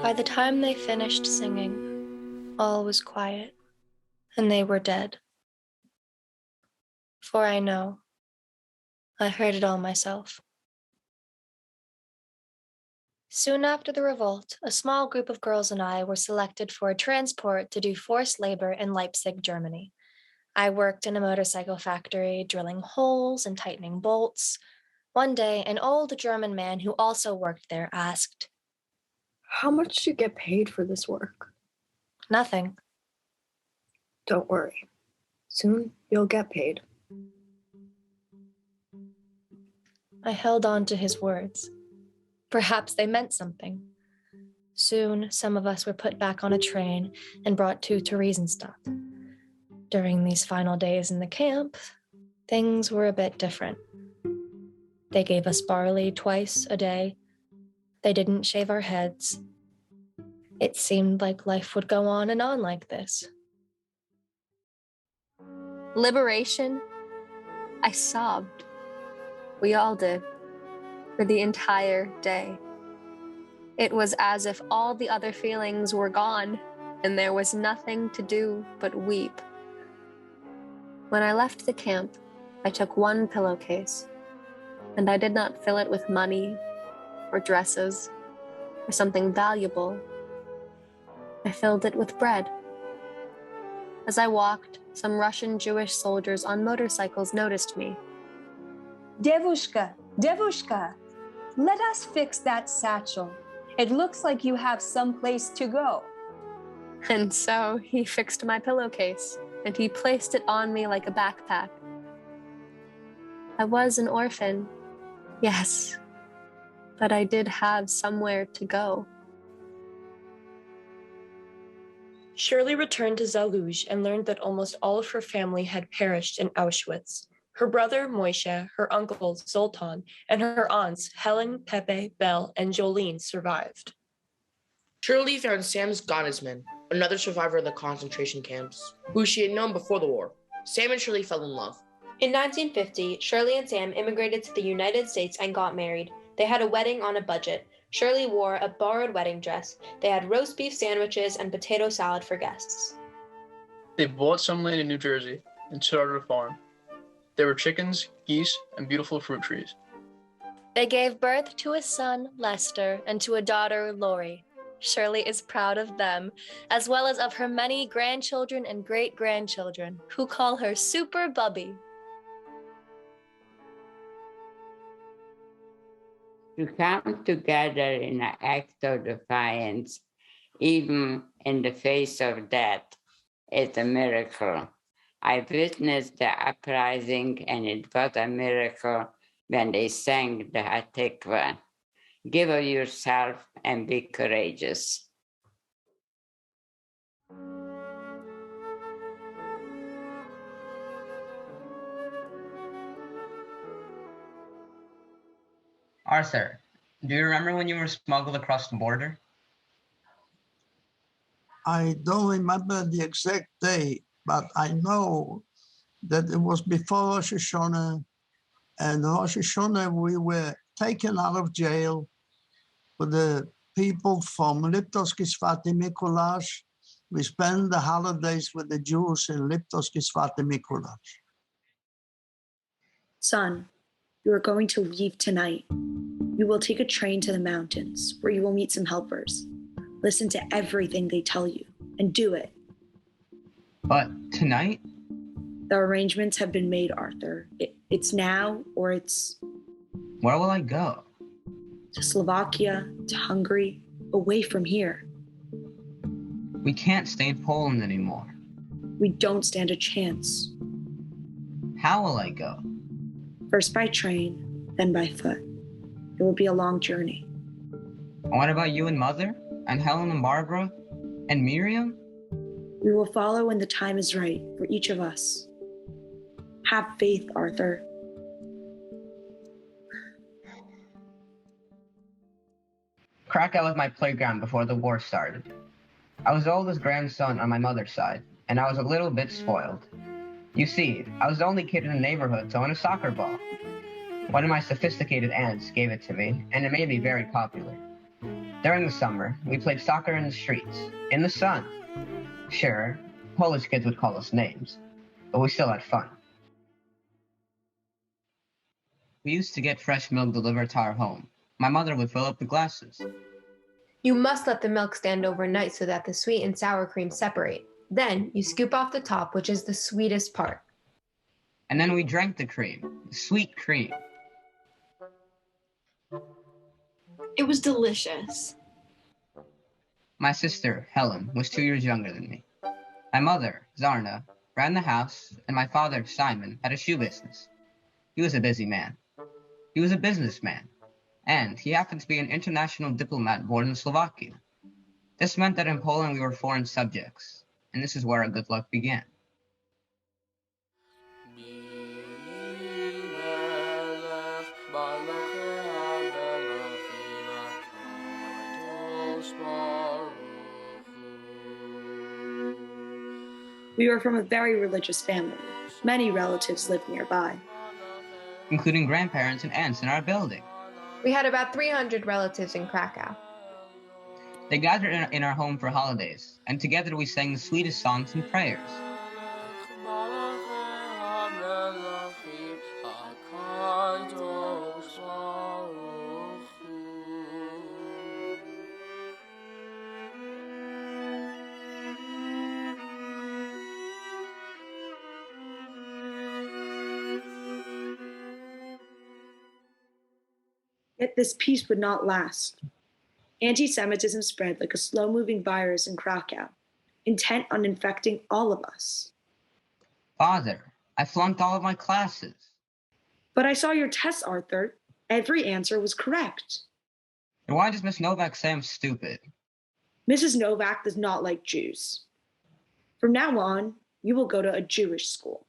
By the time they finished singing, all was quiet, and they were dead. For I know, I heard it all myself. Soon after the revolt, a small group of girls and I were selected for a transport to do forced labor in Leipzig, Germany. I worked in a motorcycle factory, drilling holes and tightening bolts. One day, an old German man who also worked there asked, "How much do you get paid for this work?" "Nothing." "Don't worry. Soon you'll get paid." I held on to his words. Perhaps they meant something. Soon, some of us were put back on a train and brought to Theresienstadt. During these final days in the camp, things were a bit different. They gave us barley twice a day. They didn't shave our heads. It seemed like life would go on and on like this. Liberation? I sobbed. We all did. For the entire day. It was as if all the other feelings were gone, and there was nothing to do but weep. When I left the camp, I took one pillowcase, and I did not fill it with money or dresses or something valuable. I filled it with bread. As I walked, some Russian Jewish soldiers on motorcycles noticed me. Devushka, Devushka, let us fix that satchel. It looks like you have someplace to go. And so he fixed my pillowcase, and he placed it on me like a backpack. I was an orphan, yes, but I did have somewhere to go. Shirley returned to Zaluj and learned that almost all of her family had perished in Auschwitz. Her brother, Moishe, her uncle, Zoltan, and her aunts, Helen, Pepe, Belle, and Jolene, survived. Shirley found Sam Gottesman, another survivor of the concentration camps, who she had known before the war. Sam and Shirley fell in love. In 1950, Shirley and Sam immigrated to the United States and got married. They had a wedding on a budget. Shirley wore a borrowed wedding dress. They had roast beef sandwiches and potato salad for guests. They bought some land in New Jersey and started a farm. There were chickens, geese, and beautiful fruit trees. They gave birth to a son, Lester, and to a daughter, Lori. Shirley is proud of them, as well as of her many grandchildren and great-grandchildren, who call her Super Bubby. To come together in an act of defiance, even in the face of death, is a miracle. I witnessed the uprising, and it was a miracle when they sang the Hatikva. Give of yourself and be courageous. Arthur, do you remember when you were smuggled across the border? I don't remember the exact day, but I know that it was before Rosh Hashanah, and Rosh Hashanah we were taken out of jail with the people from Liptos Kisvati Mikulash. We spent the holidays with the Jews in Liptos Kisvati Mikulash. Son, you are going to leave tonight. You will take a train to the mountains where you will meet some helpers. Listen to everything they tell you and do it. But tonight? The arrangements have been made, Arthur. It's now or it's... Where will I go? To Slovakia, to Hungary, away from here. We can't stay in Poland anymore. We don't stand a chance. How will I go? First by train, then by foot. It will be a long journey. What about you and Mother? And Helen and Barbara? And Miriam? We will follow when the time is right for each of us. Have faith, Arthur. Krakow was my playground before the war started. I was the oldest grandson on my mother's side, and I was a little bit spoiled. You see, I was the only kid in the neighborhood to own a soccer ball. One of my sophisticated aunts gave it to me, and it made me very popular. During the summer, we played soccer in the streets, in the sun. Sure, Polish kids would call us names, but we still had fun. We used to get fresh milk delivered to our home. My mother would fill up the glasses. You must let the milk stand overnight so that the sweet and sour cream separate. Then you scoop off the top, which is the sweetest part. And then we drank the cream, the sweet cream. It was delicious. My sister, Helen, was 2 years younger than me. My mother, Zarna, ran the house, and my father, Simon, had a shoe business. He was a busy man. He was a businessman, and he happened to be an international diplomat born in Slovakia. This meant that in Poland we were foreign subjects, and this is where our good luck began. We were from a very religious family. Many relatives lived nearby, Including grandparents and aunts in our building. We had about 300 relatives in Krakow. They gathered in our home for holidays, and together we sang the sweetest songs and prayers. yet this peace would not last. Anti-Semitism spread like a slow-moving virus in Krakow, intent on infecting all of us. Father, I flunked all of my classes. But I saw your tests, Arthur. Every answer was correct. And why does Miss Novak say I'm stupid? Mrs. Novak does not like Jews. From now on, you will go to a Jewish school.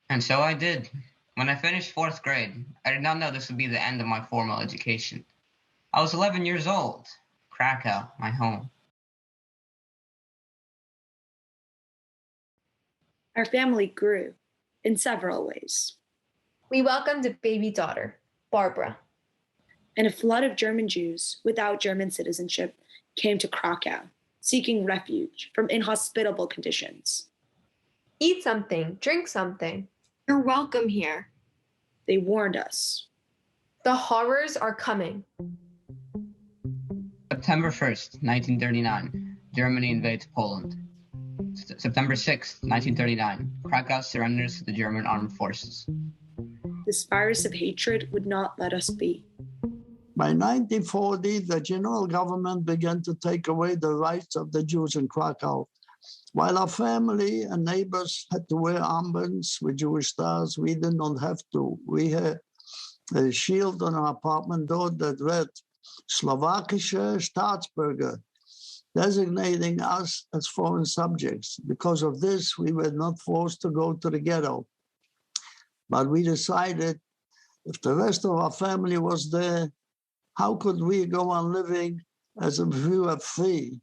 And so I did. When I finished 4th grade, I did not know this would be the end of my formal education. I was 11 years old. Krakow, my home. Our family grew in several ways. We welcomed a baby daughter, Barbara. And a flood of German Jews without German citizenship came to Krakow, seeking refuge from inhospitable conditions. Eat something, drink something. You're welcome here. They warned us. The horrors are coming. September 1st, 1939, Germany invades Poland. September 6th, 1939, Krakow surrenders to the German armed forces. This virus of hatred would not let us be. By 1940, the general government began to take away the rights of the Jews in Krakow. While our family and neighbors had to wear armbands with Jewish stars, we did not have to. We had a shield on our apartment door that read Slowakische Staatsbürger, designating us as foreign subjects. Because of this, we were not forced to go to the ghetto. But we decided if the rest of our family was there, how could we go on living as if we were free?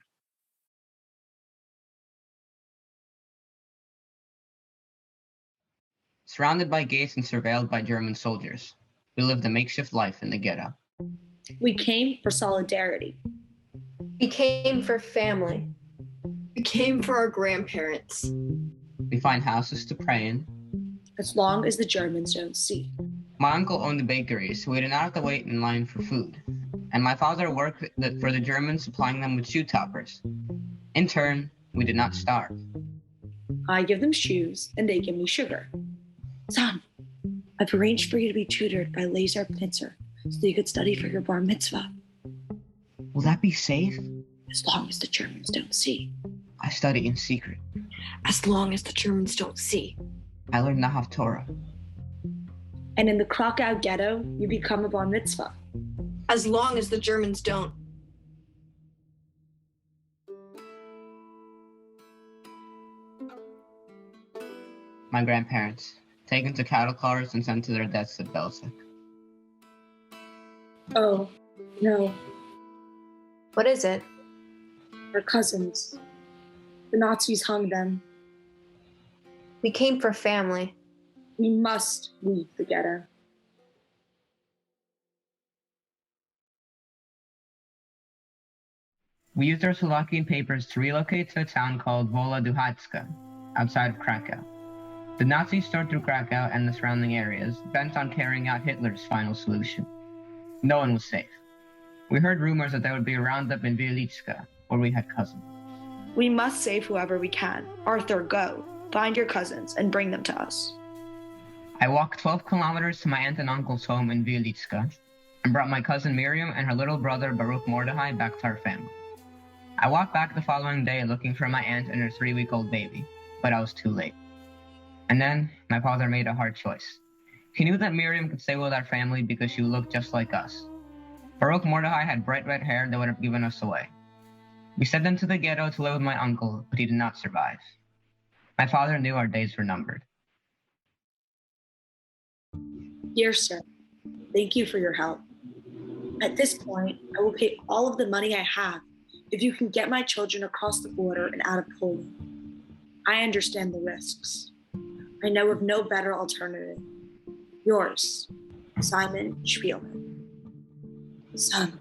Surrounded by gates and surveilled by German soldiers, we lived a makeshift life in the ghetto. We came for solidarity. We came for family. We came for our grandparents. We find houses to pray in. As long as the Germans don't see. My uncle owned a bakery, so we did not have to wait in line for food. And my father worked for the Germans, supplying them with shoe toppers. In turn, we did not starve. I give them shoes, and they give me sugar. Son, I've arranged for you to be tutored by Laser Pinzer so you could study for your bar mitzvah. Will that be safe? As long as the Germans don't see. I study in secret. As long as the Germans don't see. I learned the Haftorah. And in the Krakow ghetto, you become a bar mitzvah. As long as the Germans don't. My grandparents, taken to cattle cars and sent to their deaths at Belzec. Oh, no. What is it? Our cousins. The Nazis hung them. We came for family. We must leave the ghetto. We used our Slovakian papers to relocate to a town called Woladuhacka, outside of Krakow. The Nazis stormed through Krakow and the surrounding areas, bent on carrying out Hitler's final solution. No one was safe. We heard rumors that there would be a roundup in Wieliczka, where we had cousins. We must save whoever we can. Arthur, go. Find your cousins and bring them to us. I walked 12 kilometers to my aunt and uncle's home in Wieliczka and brought my cousin Miriam and her little brother Baruch Mordechai back to our family. I walked back the following day looking for my aunt and her 3-week-old baby, but I was too late. And then my father made a hard choice. He knew that Miriam could stay with our family because she looked just like us. Baruch Mordechai had bright red hair that would have given us away. We sent him to the ghetto to live with my uncle, but he did not survive. My father knew our days were numbered. Dear sir, thank you for your help. At this point, I will pay all of the money I have if you can get my children across the border and out of Poland. I understand the risks. I know of no better alternative. Yours, Simon Spielman. Son,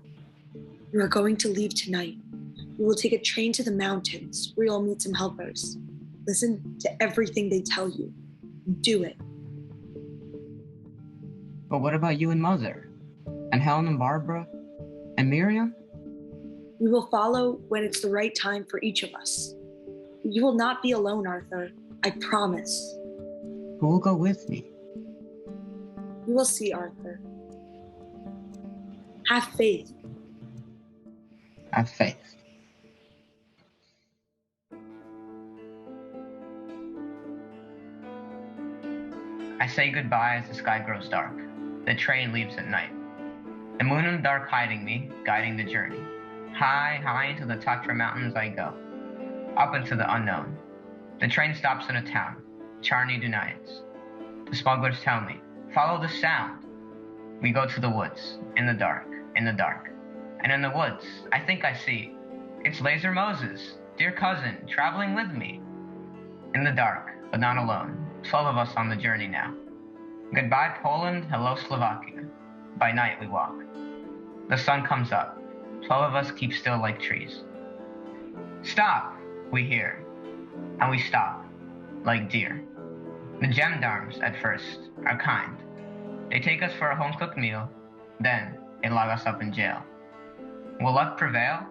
you are going to leave tonight. You will take a train to the mountains where you'll meet some helpers. Listen to everything they tell you. Do it. But what about you and Mother? And Helen and Barbara? And Miriam? We will follow when it's the right time for each of us. You will not be alone, Arthur. I promise. Who will go with me? You will see, Arthur. Have faith. Have faith. I say goodbye as the sky grows dark. The train leaves at night. The moon in the dark hiding me, guiding the journey. High, high into the Tatra mountains I go, up into the unknown. The train stops in a town, Charny Dunayets. The smugglers tell me, follow the sound. We go to the woods, in the dark, in the dark. And in the woods, I think I see, it's Laser Moses, dear cousin, traveling with me. In the dark, but not alone, 12 of us on the journey now. Goodbye Poland, hello Slovakia. By night we walk. The sun comes up. 12 of us keep still like trees. Stop, we hear. And we stop, like deer. The gendarmes, at first, are kind. They take us for a home-cooked meal, then they lock us up in jail. Will luck prevail?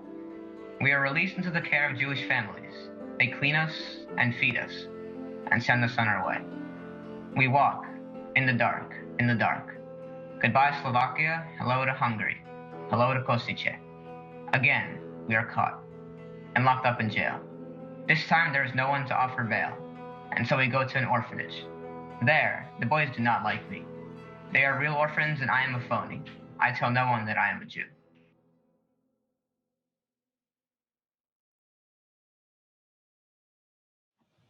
We are released into the care of Jewish families. They clean us and feed us, and send us on our way. We walk, in the dark, in the dark. Goodbye Slovakia, hello to Hungary, hello to Kosice. Again, we are caught, and locked up in jail. This time there is no one to offer bail, and so we go to an orphanage. There, the boys do not like me. They are real orphans and I am a phony. I tell no one that I am a Jew.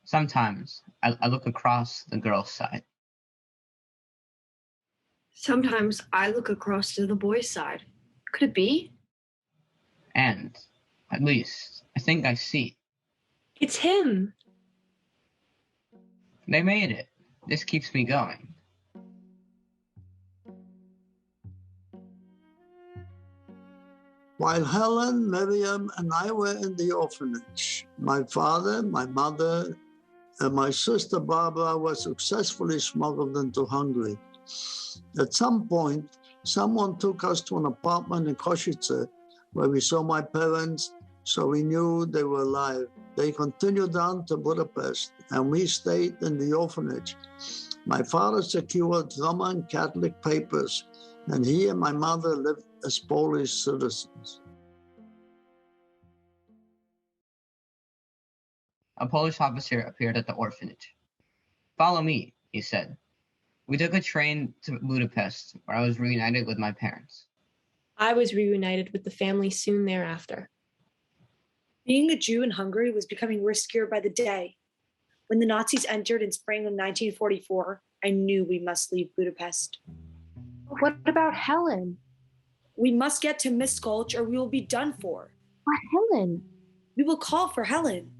Sometimes I look across the girls' side. Sometimes I look across to the boys' side. Could it be? And, at least, I think I see. It's him. They made it. This keeps me going. While Helen, Miriam, and I were in the orphanage, my father, my mother, and my sister Barbara were successfully smuggled into Hungary. At some point, someone took us to an apartment in Kosice, where we saw my parents, so we knew they were alive. They continued on to Budapest, and we stayed in the orphanage. My father secured Roman Catholic papers, and he and my mother lived as Polish citizens. A Polish officer appeared at the orphanage. Follow me, he said. We took a train to Budapest, where I was reunited with my parents. I was reunited with the family soon thereafter. Being a Jew in Hungary was becoming riskier by the day. When the Nazis entered in spring of 1944, I knew we must leave Budapest. What about Helen? We must get to Miskolc or we will be done for. But Helen? We will call for Helen.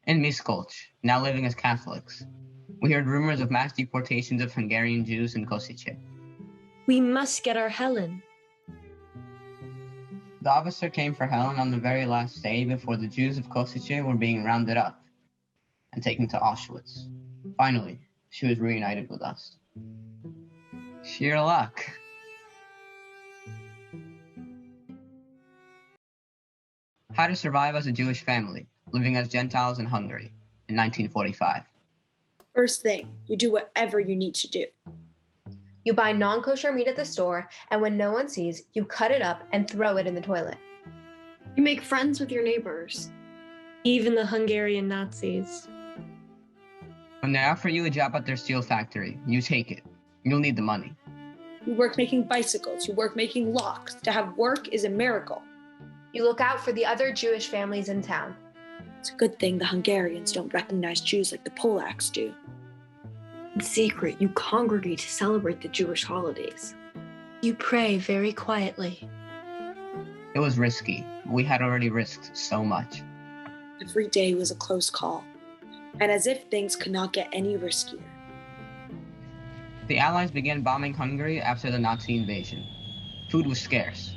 In Miskolc, now living as Catholics, we heard rumors of mass deportations of Hungarian Jews in Kosice. We must get our Helen. The officer came for Helen on the very last day before the Jews of Košice were being rounded up and taken to Auschwitz. Finally, she was reunited with us. Sheer luck. How to survive as a Jewish family, living as Gentiles in Hungary in 1945. First thing, you do whatever you need to do. You buy non-kosher meat at the store, and when no one sees, you cut it up and throw it in the toilet. You make friends with your neighbors. Even the Hungarian Nazis. When they offer you a job at their steel factory, you take it. You'll need the money. You work making bicycles, you work making locks. To have work is a miracle. You look out for the other Jewish families in town. It's a good thing the Hungarians don't recognize Jews like the Polacks do. In secret, you congregate to celebrate the Jewish holidays. You pray very quietly. It was risky. We had already risked so much. Every day was a close call, and as if things could not get any riskier. The Allies began bombing Hungary after the Nazi invasion. Food was scarce.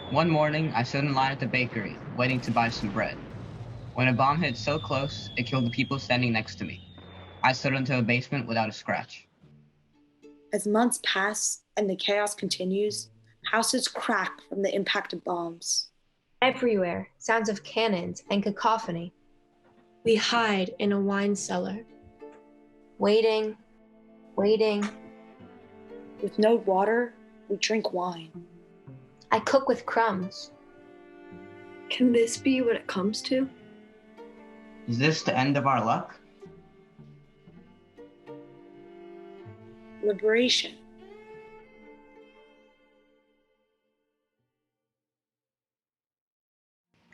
One morning, I stood in line at the bakery, waiting to buy some bread. When a bomb hit so close, it killed the people standing next to me. I slid into a basement without a scratch. As months pass and the chaos continues, houses crack from the impact of bombs. Everywhere, sounds of cannons and cacophony. We hide in a wine cellar. Waiting. With no water, we drink wine. I cook with crumbs. Can this be what it comes to? Is this the end of our luck? Liberation.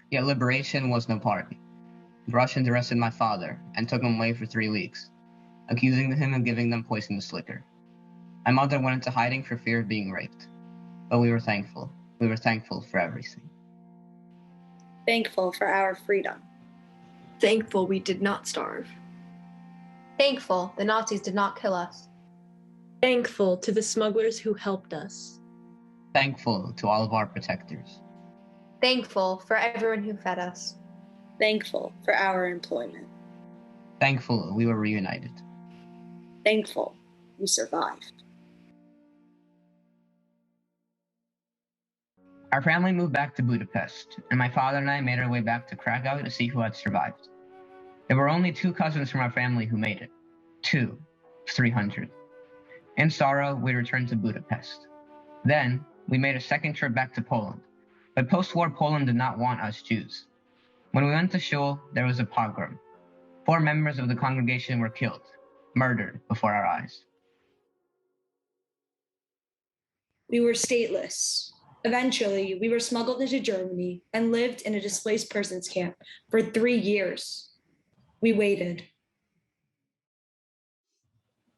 Yet liberation was no party. The Russians arrested my father and took him away for 3 weeks, accusing him of giving them poisonous liquor. My mother went into hiding for fear of being raped, but we were thankful. We were thankful for everything. Thankful for our freedom. Thankful we did not starve. Thankful the Nazis did not kill us. Thankful to the smugglers who helped us. Thankful to all of our protectors. Thankful for everyone who fed us. Thankful for our employment. Thankful we were reunited. Thankful we survived. Our family moved back to Budapest, and my father and I made our way back to Krakow to see who had survived. There were only 2 cousins from our family who made it. 2 of 300. In sorrow, we returned to Budapest. Then, we made a second trip back to Poland. But post-war Poland did not want us Jews. When we went to shul, there was a pogrom. 4 members of the congregation were killed, murdered before our eyes. We were stateless. Eventually, we were smuggled into Germany and lived in a displaced persons camp for 3 years. We waited.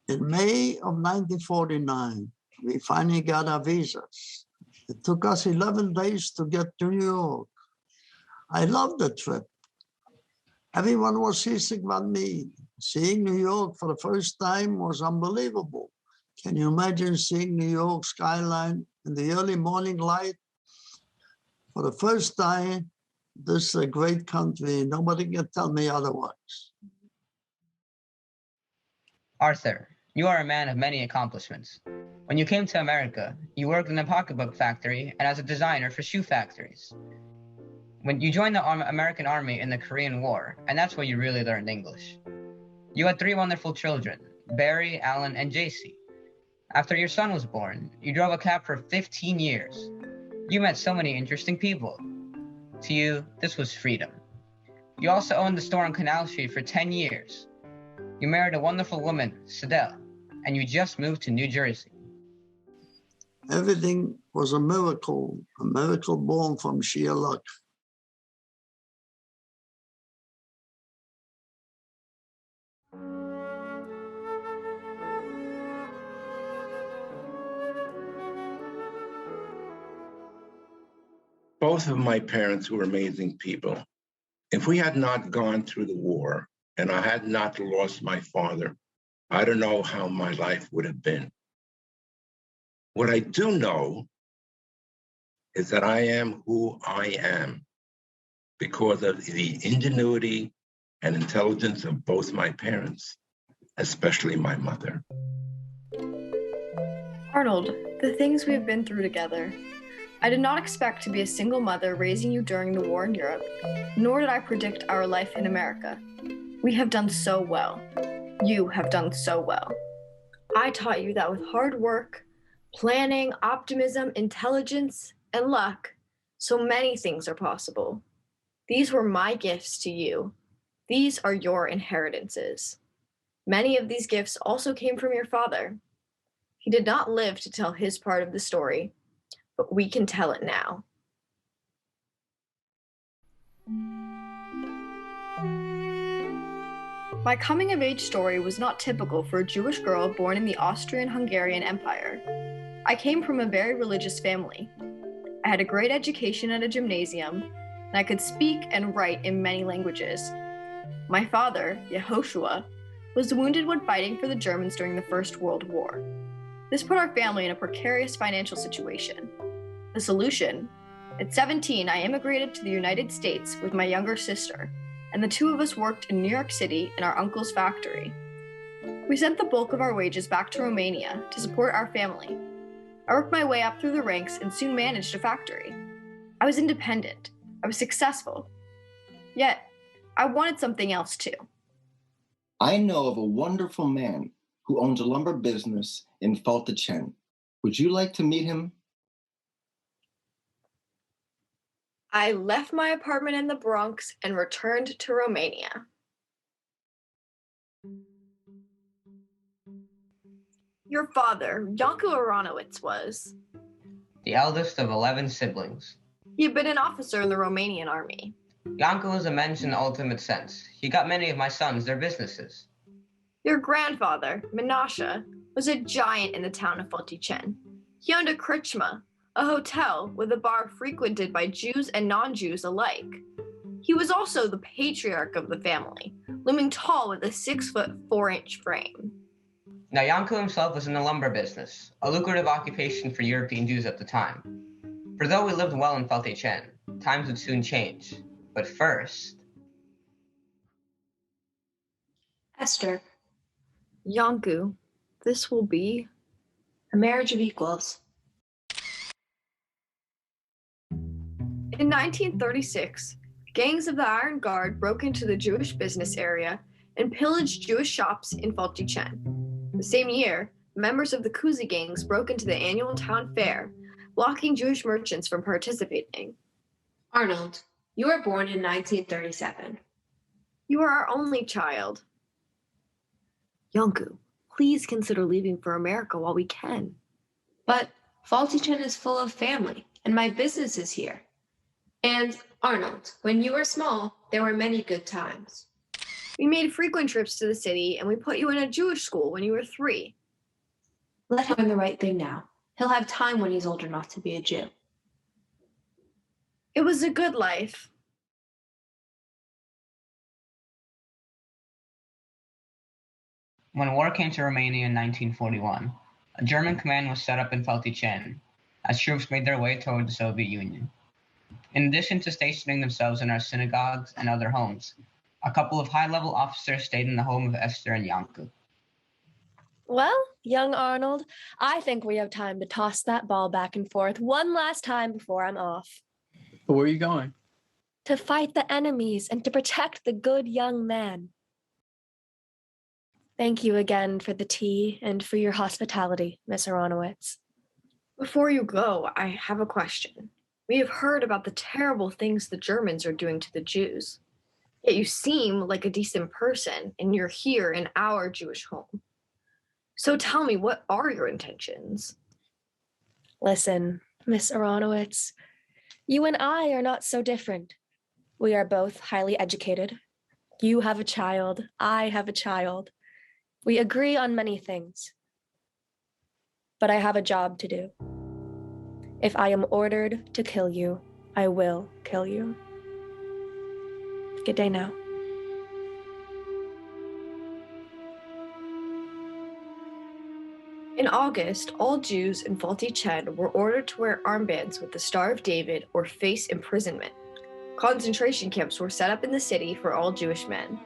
In May of 1949, we finally got our visas. It took us 11 days to get to New York. I loved the trip. Everyone was seasick but me. Seeing New York for the first time was unbelievable. Can you imagine seeing New York skyline in the early morning light? For the first time, this is a great country. Nobody can tell me otherwise. Arthur, you are a man of many accomplishments. When you came to America, you worked in a pocketbook factory and as a designer for shoe factories. When you joined the American Army in the Korean War, and that's where you really learned English. You had 3 wonderful children, Barry, Alan, and JC. After your son was born, you drove a cab for 15 years. You met so many interesting people. To you, this was freedom. You also owned the store on Canal Street for 10 years. You married a wonderful woman, Sidel, and you just moved to New Jersey. Everything was a miracle born from sheer luck. Both of my parents were amazing people. If we had not gone through the war and I had not lost my father, I don't know how my life would have been. What I do know is that I am who I am because of the ingenuity and intelligence of both my parents, especially my mother. Arnold, the things we have been through together. I did not expect to be a single mother raising you during the war in Europe, nor did I predict our life in America. We have done so well. You have done so well. I taught you that with hard work, planning, optimism, intelligence, and luck, so many things are possible. These were my gifts to you. These are your inheritances. Many of these gifts also came from your father. He did not live to tell his part of the story, but we can tell it now. My coming-of-age story was not typical for a Jewish girl born in the Austrian-Hungarian Empire. I came from a very religious family. I had a great education at a gymnasium, and I could speak and write in many languages. My father, Yehoshua, was wounded when fighting for the Germans during the First World War. This put our family in a precarious financial situation. The solution? At 17, I immigrated to the United States with my younger sister, and the two of us worked in New York City in our uncle's factory. We sent the bulk of our wages back to Romania to support our family. I worked my way up through the ranks and soon managed a factory. I was independent. I was successful. Yet, I wanted something else too. I know of a wonderful man who owns a lumber business in Faltachen. Would you like to meet him? I left my apartment in the Bronx and returned to Romania. Your father, Janko Aronowitz, was The eldest of 11 siblings. He had been an officer in the Romanian army. Janko was a mensch in the ultimate sense. He got many of my sons their businesses. Your grandfather, Menashe, was a giant in the town of Faltachen. He owned a krichma, a hotel with a bar frequented by Jews and non-Jews alike. He was also the patriarch of the family, looming tall with a 6'4" frame. Now, Janko himself was in the lumber business, a lucrative occupation for European Jews at the time. For though we lived well in Faltachen, times would soon change. But first... Esther. Janko, this will be a marriage of equals. In 1936, gangs of the Iron Guard broke into the Jewish business area and pillaged Jewish shops in Faltachen. The same year, members of the Kuzi gangs broke into the annual town fair, blocking Jewish merchants from participating. Arnold, you were born in 1937. You are our only child. Janko, please consider leaving for America while we can. But Faltachen is full of family, and my business is here. And, Arnold, when you were small, there were many good times. We made frequent trips to the city, and we put you in a Jewish school when you were 3. Let him learn the right thing now. He'll have time when he's old enough to be a Jew. It was a good life. When war came to Romania in 1941, a German command was set up in Faltachen as troops made their way toward the Soviet Union. In addition to stationing themselves in our synagogues and other homes, a couple of high-level officers stayed in the home of Esther and Janko. Well, young Arnold, I think we have time to toss that ball back and forth one last time before I'm off. But where are you going? To fight the enemies and to protect the good young man. Thank you again for the tea and for your hospitality, Miss Aronowitz. Before you go, I have a question. We have heard about the terrible things the Germans are doing to the Jews. Yet you seem like a decent person, and you're here in our Jewish home. So tell me, what are your intentions? Listen, Miss Aronowitz, you and I are not so different. We are both highly educated. You have a child, I have a child. We agree on many things. But I have a job to do. If I am ordered to kill you, I will kill you. Good day now. In August, all Jews in Faulty Chen were ordered to wear armbands with the Star of David or face imprisonment. Concentration camps were set up in the city for all Jewish men.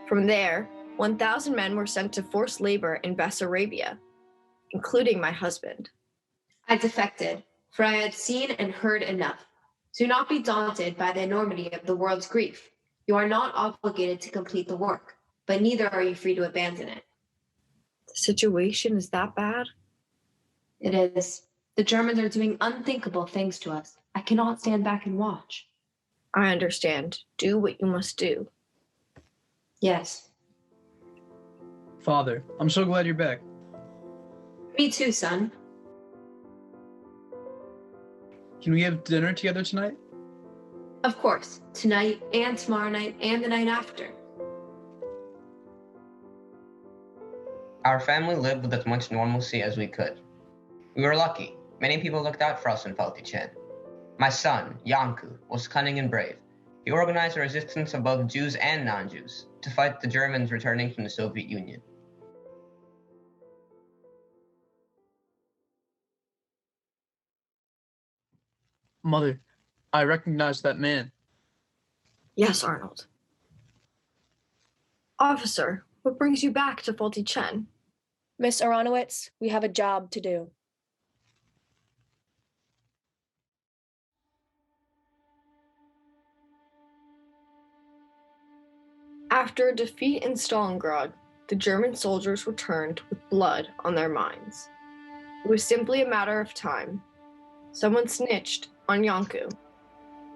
From there, 1,000 men were sent to forced labor in Bessarabia, including my husband. I defected, for I had seen and heard enough. Do not be daunted by the enormity of the world's grief. You are not obligated to complete the work, but neither are you free to abandon it. The situation is that bad? It is. The Germans are doing unthinkable things to us. I cannot stand back and watch. I understand. Do what you must do. Yes. Father, I'm so glad you're back. Me too, son. Can we have dinner together tonight? Of course. Tonight and tomorrow night and the night after. Our family lived with as much normalcy as we could. We were lucky. Many people looked out for us in Faulty Chen. My son, Yanku, was cunning and brave. He organized a resistance of both Jews and non-Jews to fight the Germans returning from the Soviet Union. Mother, I recognize that man. Yes, Arnold. Officer, what brings you back to Faulty Chen? Miss Aronowitz, we have a job to do. After a defeat in Stalingrad, the German soldiers returned with blood on their minds. It was simply a matter of time. Someone snitched on Yanku.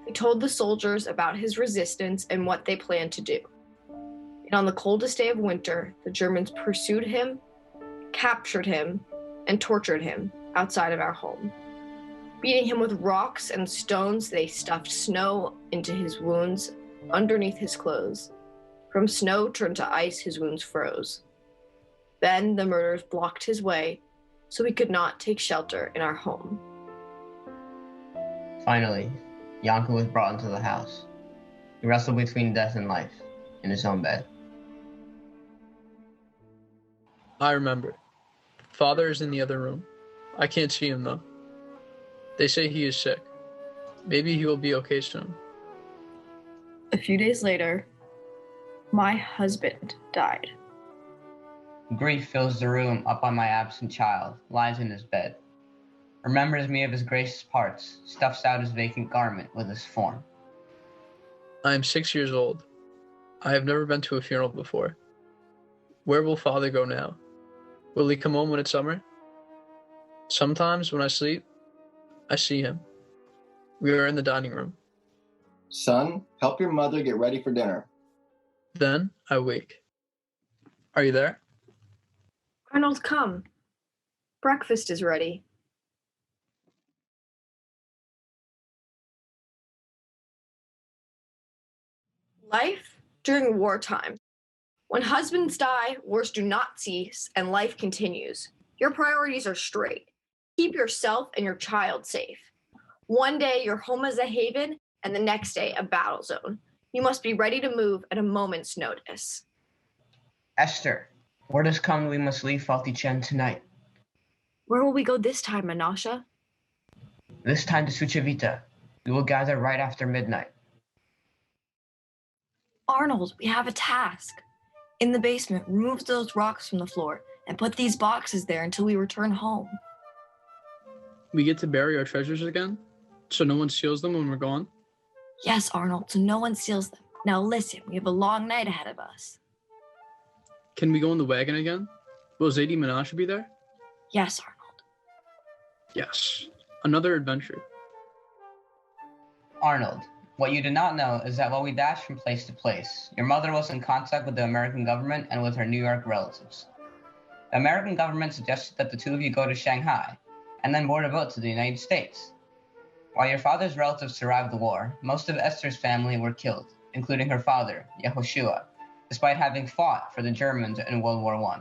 He told the soldiers about his resistance and what they planned to do. And on the coldest day of winter, the Germans pursued him, captured him, and tortured him outside of our home. Beating him with rocks and stones, they stuffed snow into his wounds underneath his clothes. From snow turned to ice, his wounds froze. Then the murderers blocked his way, so he could not take shelter in our home. Finally, Yanku was brought into the house. He wrestled between death and life in his own bed. I remember. Father is in the other room. I can't see him though. They say he is sick. Maybe he will be okay soon. A few days later, my husband died. Grief fills the room up on my absent child, lies in his bed. Remembers me of his gracious parts, stuffs out his vacant garment with his form. I am 6 years old. I have never been to a funeral before. Where will Father go now? Will he come home when it's summer? Sometimes when I sleep, I see him. We are in the dining room. Son, help your mother get ready for dinner. Then I wake. Are you there? Arnold, come. Breakfast is ready. Life during wartime. When husbands die, wars do not cease and life continues. Your priorities are straight. Keep yourself and your child safe. One day your home is a haven and the next day a battle zone. You must be ready to move at a moment's notice. Esther, word has come we must leave Faulty Chen tonight. Where will we go this time, Menashe? This time to Suchavita. We will gather right after midnight. Arnold, we have a task. In the basement, remove those rocks from the floor and put these boxes there until we return home. We get to bury our treasures again? So no one steals them when we're gone? Yes, Arnold, so no one steals them. Now listen, we have a long night ahead of us. Can we go in the wagon again? Will Zadie Menashe be there? Yes, Arnold. Yes. Another adventure. Arnold, what you do not know is that while we dashed from place to place, your mother was in contact with the American government and with her New York relatives. The American government suggested that the two of you go to Shanghai and then board a boat to the United States. While your father's relatives survived the war, most of Esther's family were killed, including her father, Yehoshua, despite having fought for the Germans in World War I.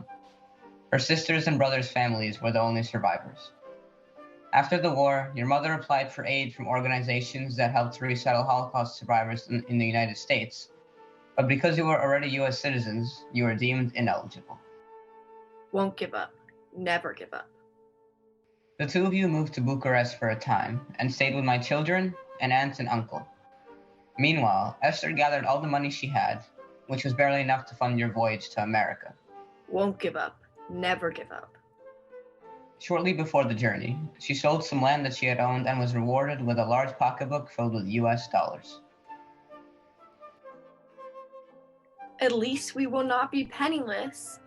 Her sisters' and brothers' families were the only survivors. After the war, your mother applied for aid from organizations that helped to resettle Holocaust survivors in the United States, but because you were already U.S. citizens, you were deemed ineligible. Won't give up. never give up. The two of you moved to Bucharest for a time and stayed with my children and aunts and uncle. Meanwhile, Esther gathered all the money she had, which was barely enough to fund your voyage to America. Won't give up, never give up. Shortly before the journey, she sold some land that she had owned and was rewarded with a large pocketbook filled with US dollars. At least we will not be penniless.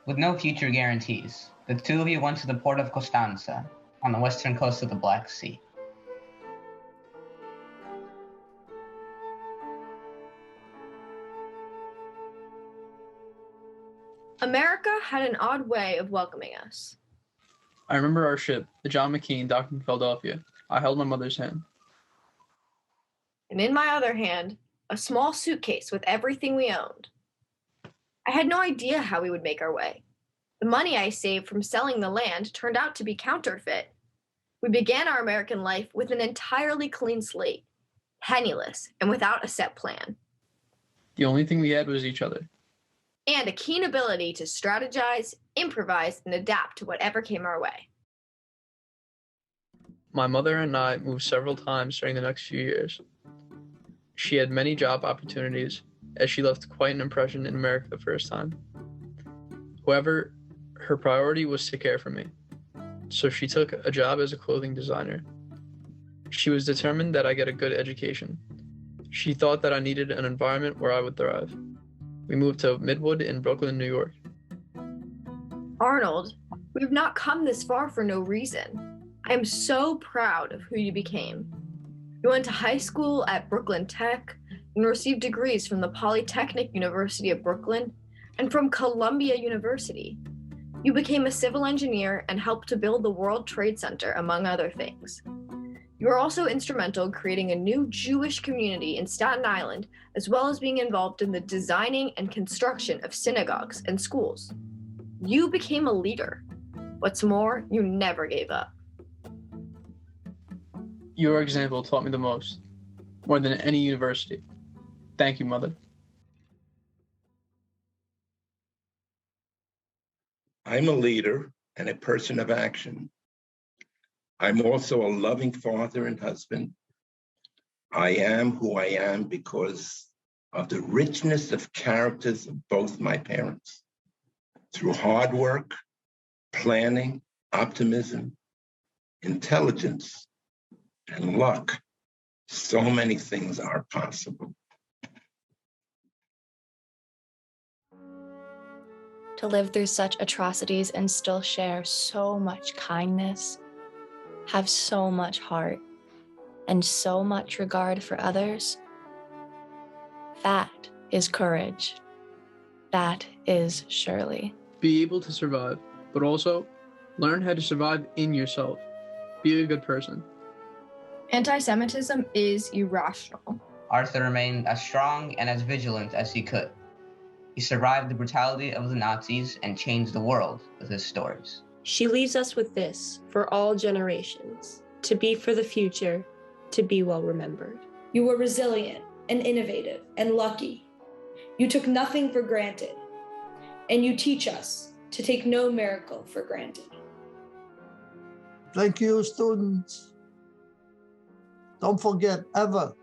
With no future guarantees, the two of you went to the port of Constanza on the western coast of the Black Sea. America had an odd way of welcoming us. I remember our ship, the John McKean, docked in Philadelphia. I held my mother's hand. And in my other hand, a small suitcase with everything we owned. I had no idea how we would make our way. The money I saved from selling the land turned out to be counterfeit. We began our American life with an entirely clean slate, penniless and without a set plan. The only thing we had was each other. And a keen ability to strategize, improvise, and adapt to whatever came our way. My mother and I moved several times during the next few years. She had many job opportunities, as she left quite an impression in America the first time. However, her priority was to care for me, so she took a job as a clothing designer. She was determined that I get a good education. She thought that I needed an environment where I would thrive. We moved to Midwood in Brooklyn, New York. Arnold, we've not come this far for no reason. I am so proud of who you became. You went to high school at Brooklyn Tech and received degrees from the Polytechnic University of Brooklyn and from Columbia University. You became a civil engineer and helped to build the World Trade Center, among other things. You were also instrumental in creating a new Jewish community in Staten Island, as well as being involved in the designing and construction of synagogues and schools. You became a leader. What's more, you never gave up. Your example taught me the most, more than any university. Thank you, Mother. I'm a leader and a person of action. I'm also a loving father and husband. I am who I am because of the richness of characters of both my parents. Through hard work, planning, optimism, intelligence, and luck, so many things are possible. To live through such atrocities and still share so much kindness, have so much heart, and so much regard for others, that is courage. That is Shirley. Be able to survive, but also learn how to survive in yourself. Be a good person. Anti-Semitism is irrational. Arthur remained as strong and as vigilant as he could. He survived the brutality of the Nazis and changed the world with his stories. She leaves us with this for all generations, to be for the future, to be well remembered. You were resilient and innovative and lucky. You took nothing for granted. And you teach us to take no miracle for granted. Thank you, students. Don't forget ever